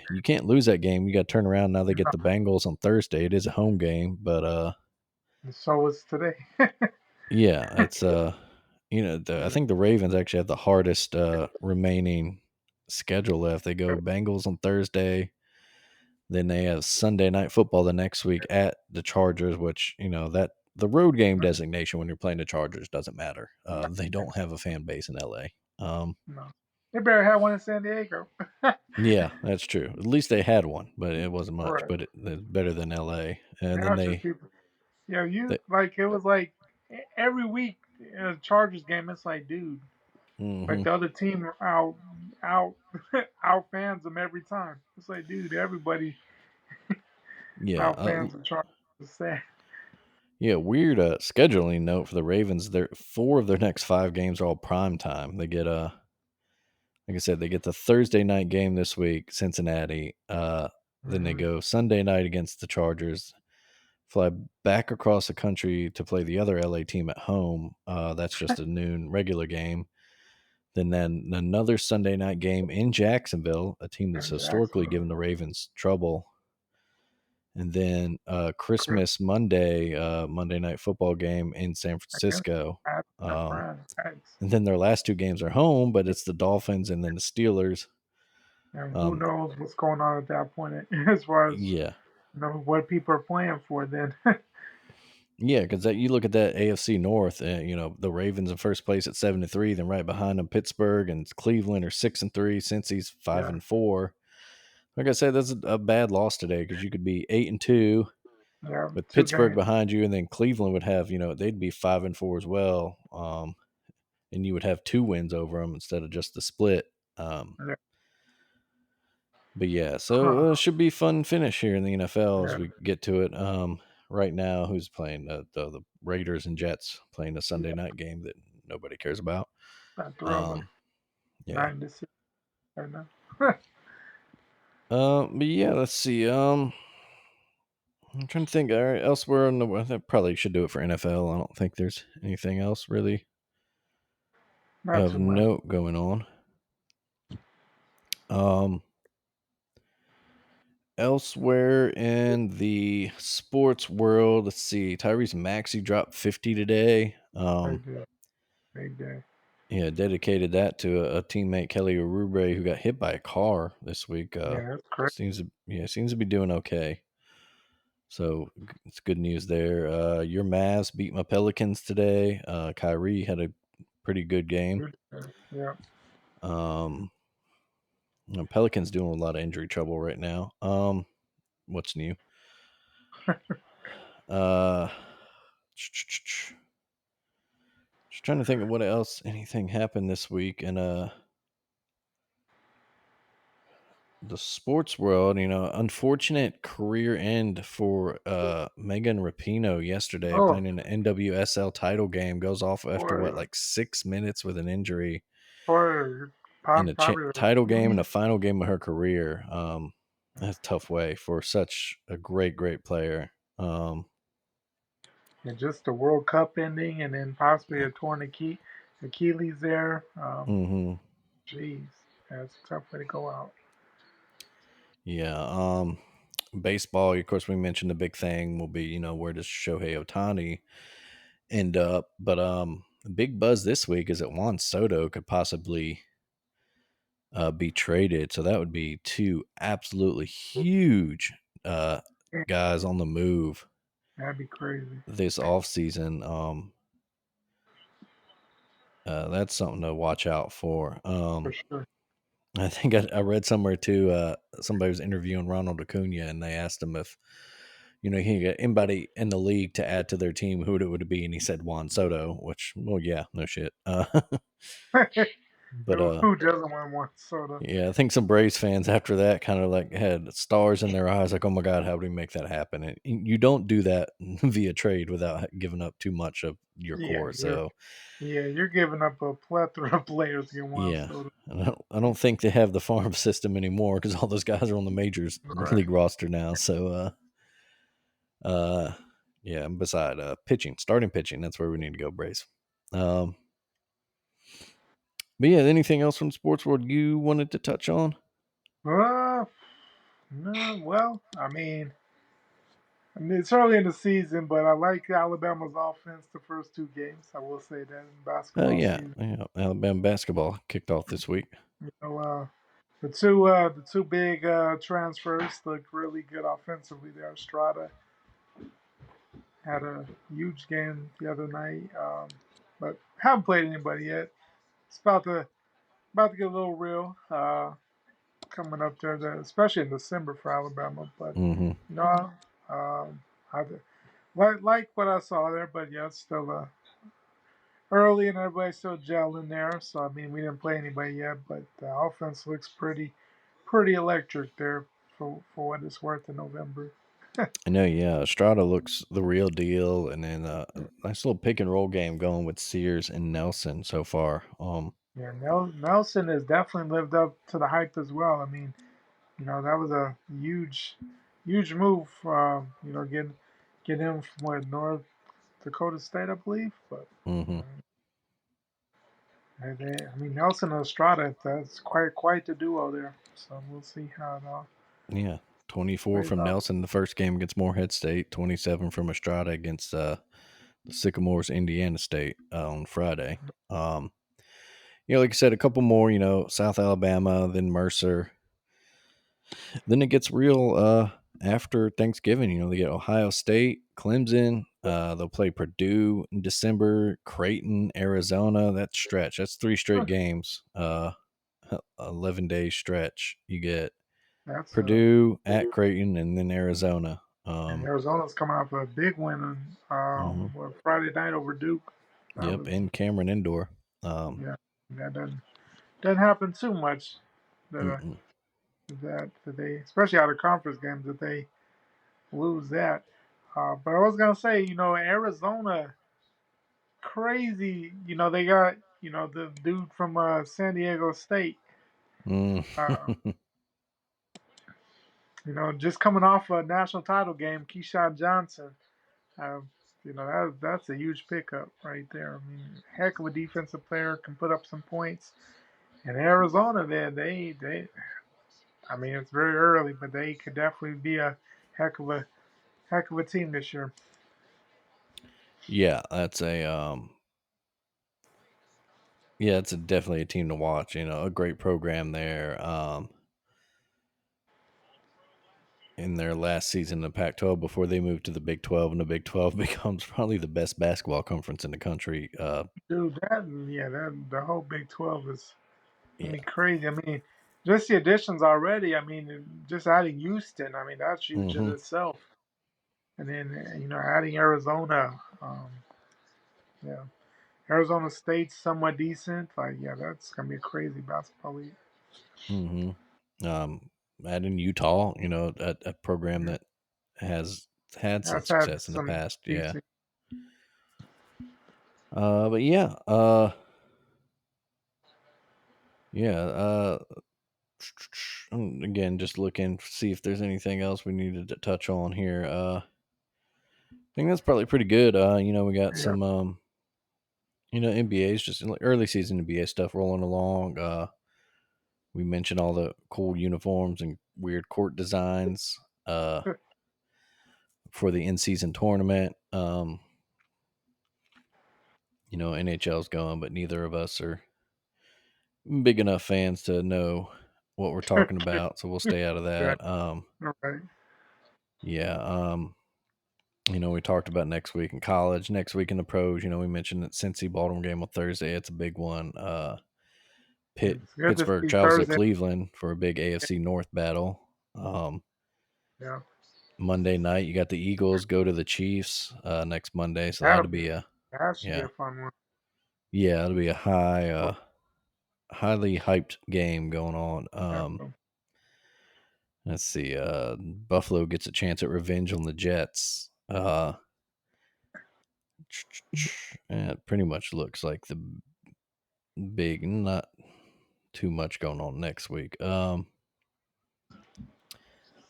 Speaker 2: you can't lose that game. You got to turn around. Now they get
Speaker 3: no,
Speaker 2: the Bengals on Thursday. It is a home game, but
Speaker 3: and so is today.
Speaker 2: yeah, it's I think the Ravens actually have the hardest remaining schedule left. They go Bengals on Thursday. Then they have Sunday night football the next week at the Chargers, which that the road game designation when you're playing the Chargers doesn't matter. They don't have a fan base in LA.
Speaker 3: No, they better have one in San Diego.
Speaker 2: Yeah, that's true. At least they had one, but it wasn't much.
Speaker 3: Right.
Speaker 2: But it's better than LA. And then
Speaker 3: Now it's just
Speaker 2: they,
Speaker 3: people. Yeah, you
Speaker 2: they
Speaker 3: like it was like every week in a Chargers game. It's like, dude, like
Speaker 2: hmm
Speaker 3: the other team out out fans them every time. It's like, dude, everybody
Speaker 2: yeah,
Speaker 3: out fans the Chargers. It's sad.
Speaker 2: yeah. Weird scheduling note for the Ravens. Their four of their next five games are all prime time. They get like I said, they get the Thursday night game this week, Cincinnati. Then they
Speaker 3: Hmm.
Speaker 2: go Sunday night against the Chargers. Fly back across the country to play the other LA team at home. That's just a noon regular game. Then another Sunday night game in Jacksonville, a team that's
Speaker 3: And
Speaker 2: historically
Speaker 3: Jacksonville,
Speaker 2: given the Ravens trouble. And then
Speaker 3: Chris
Speaker 2: Christmas Monday, Monday night football game in San
Speaker 3: against
Speaker 2: Francisco.
Speaker 3: San
Speaker 2: Um,
Speaker 3: Fran. Thanks.
Speaker 2: and then their last two games are home, but it's the Dolphins and then the Steelers.
Speaker 3: And who
Speaker 2: Um,
Speaker 3: knows what's going on at that point as far as
Speaker 2: yeah,
Speaker 3: what people are playing for then.
Speaker 2: yeah, because you look at that AFC North, the Ravens in first place at 7-3, then right behind them Pittsburgh and Cleveland are 6-3, Cincy's five
Speaker 3: Yeah,
Speaker 2: and four. Like I said, that's a bad loss today because you could be 8-2
Speaker 3: yeah,
Speaker 2: with
Speaker 3: two
Speaker 2: Pittsburgh
Speaker 3: games.
Speaker 2: behind you, and then Cleveland would have, they'd be 5-4 as well, and you would have two wins over them instead of just the split. Um,
Speaker 3: Yeah,
Speaker 2: but yeah,
Speaker 3: huh,
Speaker 2: so should be fun finish here in the NFL as
Speaker 3: yeah,
Speaker 2: we get to it. Right now, who's playing the Raiders and Jets playing a Sunday
Speaker 3: yeah.
Speaker 2: night game that nobody cares about.
Speaker 3: Not thriller.
Speaker 2: Um, yeah.
Speaker 3: 9 to 6 right now.
Speaker 2: But yeah, let's see. I'm trying to think. All right, elsewhere in the I think probably should do it for NFL. I don't think there's anything else really
Speaker 3: Not
Speaker 2: of
Speaker 3: too much.
Speaker 2: note going on. Um, Elsewhere in the sports world, let's see. Tyrese Maxey dropped 50 today.
Speaker 3: Big day. Big day.
Speaker 2: Yeah, dedicated that to a teammate, Kelly Oubre, who got hit by a car this week.
Speaker 3: Yeah, that's crazy.
Speaker 2: Seems to be doing okay. So it's good news there. Your Mavs beat my Pelicans today. Kyrie had a pretty good game.
Speaker 3: Good. Yeah,
Speaker 2: Um, Pelicans doing a lot of injury trouble right now. What's new? Uh, just trying to think of what else. Anything happened this week in the sports world? Unfortunate career end for Megan Rapinoe yesterday,
Speaker 3: Oh,
Speaker 2: playing in the NWSL title game. Goes off after what,
Speaker 3: for
Speaker 2: like 6 minutes with an injury
Speaker 3: for
Speaker 2: in the
Speaker 3: probably the
Speaker 2: title game and
Speaker 3: Achilles.
Speaker 2: the final game of her career. That's a tough way for such a great player. Um,
Speaker 3: And just the World Cup ending, and then possibly a torn Achilles there.
Speaker 2: mhm.
Speaker 3: Jeez, that's a tough way to go out.
Speaker 2: Yeah. Baseball, of course, we mentioned the big thing will be, where does Shohei Otani end up? But the big buzz this week is that Juan Soto could possibly be traded. So that would be two absolutely huge uh,
Speaker 3: Yeah,
Speaker 2: guys on the move
Speaker 3: that'd be crazy
Speaker 2: this offseason. That's something to watch out for.
Speaker 3: for sure.
Speaker 2: I think I read somewhere too. Somebody was interviewing Ronald Acuna, and they asked him if he can get anybody in the league to add to their team, who would it be? And he said Juan Soto, which, well, yeah, no shit. But
Speaker 3: Who doesn't want one soda?
Speaker 2: yeah, I think some Braves fans after that kind of like had stars in their eyes, like, oh my god, how would we make that happen? And you don't do that via trade without giving up too much of your
Speaker 3: Yeah,
Speaker 2: core. So
Speaker 3: you're giving up a plethora of players to get one
Speaker 2: yeah,
Speaker 3: soda.
Speaker 2: and I don't think they have the farm system anymore because all those guys are on the majors
Speaker 3: Right.
Speaker 2: league roster now. So uh, yeah. And beside pitching, starting pitching, that's where we need to go, Braves. Um, but yeah, anything else from the sports world you wanted to touch on?
Speaker 3: Uh, no, well, I mean, it's early in the season, but I like Alabama's offense the first two games. I will say that in
Speaker 2: Oh
Speaker 3: basketball
Speaker 2: yeah,
Speaker 3: season.
Speaker 2: yeah. Alabama basketball kicked off this week.
Speaker 3: You know, the two big transfers look really good offensively there. Strada had a huge game the other night, but haven't played anybody yet. It's about to get a little real coming up there, especially in December for Alabama. But
Speaker 2: Hmm.
Speaker 3: you know, I like what I saw there, but yeah, it's still early and everybody's still gelling there. So I mean, we didn't play anybody yet, but the offense looks pretty electric there for what it's worth in November.
Speaker 2: I know, yeah. Estrada looks the real deal, and then a nice little pick and roll game going with Sears and Nelson so far.
Speaker 3: Yeah, Nelson has definitely lived up to the hype as well. I mean, that was a huge move. Get him from what, North Dakota State, I believe. But
Speaker 2: Hmm.
Speaker 3: I mean, Nelson and Estrada, that's quite the duo there. So we'll see how it all
Speaker 2: Yeah, 24
Speaker 3: plays
Speaker 2: from
Speaker 3: out.
Speaker 2: Nelson the first game against Morehead State, 27 from Estrada against the Sycamores, Indiana State on Friday. Um, like I said, a couple more. South Alabama, then Mercer. Then it gets real after Thanksgiving. They get Ohio State, Clemson. They'll play Purdue in December, Creighton, Arizona. That stretch. That's three straight games. 11-day stretch. You get
Speaker 3: That's
Speaker 2: Purdue at Creighton and then Arizona.
Speaker 3: and Arizona's coming off a big win on
Speaker 2: Mhm.
Speaker 3: Friday night over Duke. That
Speaker 2: Yep,
Speaker 3: was
Speaker 2: in Cameron Indoor.
Speaker 3: yeah, that doesn't happen too much that
Speaker 2: Mm-mm.
Speaker 3: that they, especially out of conference games, that they lose that. But I was gonna say, Arizona crazy. They got the dude from San Diego State.
Speaker 2: Mm.
Speaker 3: Uh, just coming off a national title game, Keyshawn Johnson. Uh, that's a huge pickup right there. I mean, heck of a defensive player, can put up some points. And Arizona, man, I mean, it's very early, but they could definitely be a heck of a heck of a team this year.
Speaker 2: Yeah, that's it's definitely a team to watch. A great program there. In their last season in the Pac-12 before they moved to the Big 12, and the Big 12 becomes probably the best basketball conference in the country.
Speaker 3: Dude, that the whole Big 12 is, I
Speaker 2: Yeah.
Speaker 3: mean, crazy. I mean, just the additions already. I mean, just adding Houston. I mean, that's huge in
Speaker 2: Hmm.
Speaker 3: itself. And then adding Arizona. Yeah, Arizona State's somewhat decent. Like, yeah, that's gonna be a crazy basketball league.
Speaker 2: Hmm. Adding Utah, a program
Speaker 3: Yeah,
Speaker 2: that has had some
Speaker 3: that's had
Speaker 2: success in the
Speaker 3: some
Speaker 2: past. Yeah.
Speaker 3: decent.
Speaker 2: But yeah. Yeah. Again, just looking to see if there's anything else we needed to touch on here. I think that's probably pretty good. We got
Speaker 3: Yeah,
Speaker 2: some NBA's just like early season NBA stuff rolling along. We mentioned all the cool uniforms and weird court designs for the in season tournament. NHL's going, but neither of us are big enough fans to know what we're talking about, so we'll stay out of
Speaker 3: yeah,
Speaker 2: that.
Speaker 3: all right.
Speaker 2: Yeah. We talked about next week in college, next week in the pros. We mentioned that Cincy Baltimore game on Thursday. It's a big one.
Speaker 3: It's good to
Speaker 2: Pittsburgh
Speaker 3: see
Speaker 2: travels to
Speaker 3: Thursday.
Speaker 2: Cleveland for a big AFC North battle.
Speaker 3: Yeah,
Speaker 2: Monday night, you got the Eagles go to the Chiefs next Monday, so
Speaker 3: that'll
Speaker 2: that'll
Speaker 3: be
Speaker 2: be a
Speaker 3: that should be
Speaker 2: yeah,
Speaker 3: a fun one.
Speaker 2: yeah, it'll be a highly hyped game going on.
Speaker 3: Yeah,
Speaker 2: Let's see, Buffalo gets a chance at revenge on the Jets. It pretty much looks like the big, not too much going on next week. But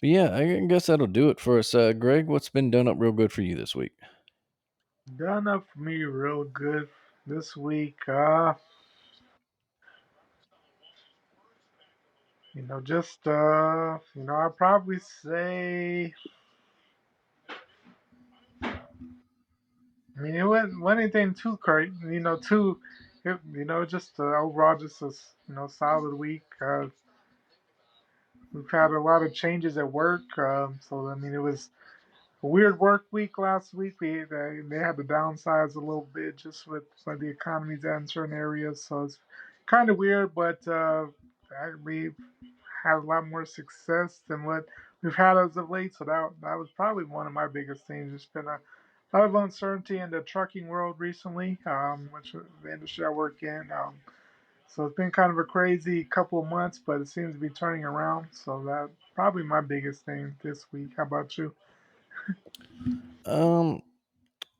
Speaker 2: yeah, I guess that'll do it for us. Greg, what's been done up real good for you this week?
Speaker 3: done up for me real good this week. Just I'd probably say. I mean, it wasn't anything too crazy, just overall, just a solid week. We've had a lot of changes at work, so I mean, it was a weird work week last week. They had to downsize a little bit just with the economies at in certain areas, so it's kind of weird. But we had a lot more success than what we've had as of late. So that was probably one of my biggest things. There's been a lot of uncertainty in the trucking world recently, which is the industry I work in. So it's been kind of a crazy couple of months, but it seems to be turning around. So that's probably my biggest thing this week. How about you?
Speaker 2: Um,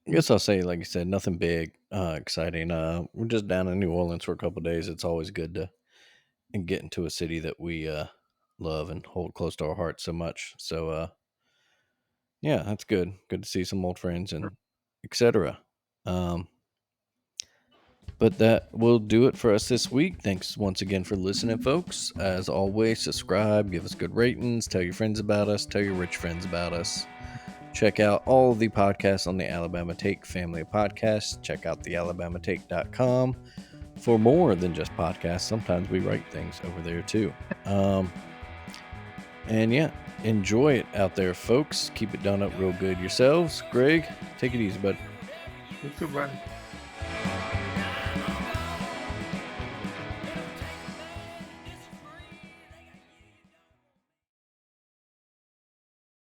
Speaker 2: I guess I'll say, like you said, nothing big, exciting. We're just down in New Orleans for a couple days. It's always good to get into a city that we love and hold close to our hearts so much. So, yeah, that's good. Good to see some old friends and etc. Um, but that will do it for us this week. Thanks once again for listening, folks. As always, subscribe, give us good ratings, tell your friends about us, tell your rich friends about us. Check out all the podcasts on the Alabama Take family of podcasts. Check out the alabamatake.com for more than just podcasts. Sometimes we write things over there too. And yeah, enjoy it out there, folks. Keep it done up real good yourselves. Greg, take it easy, bud.
Speaker 3: You too, buddy.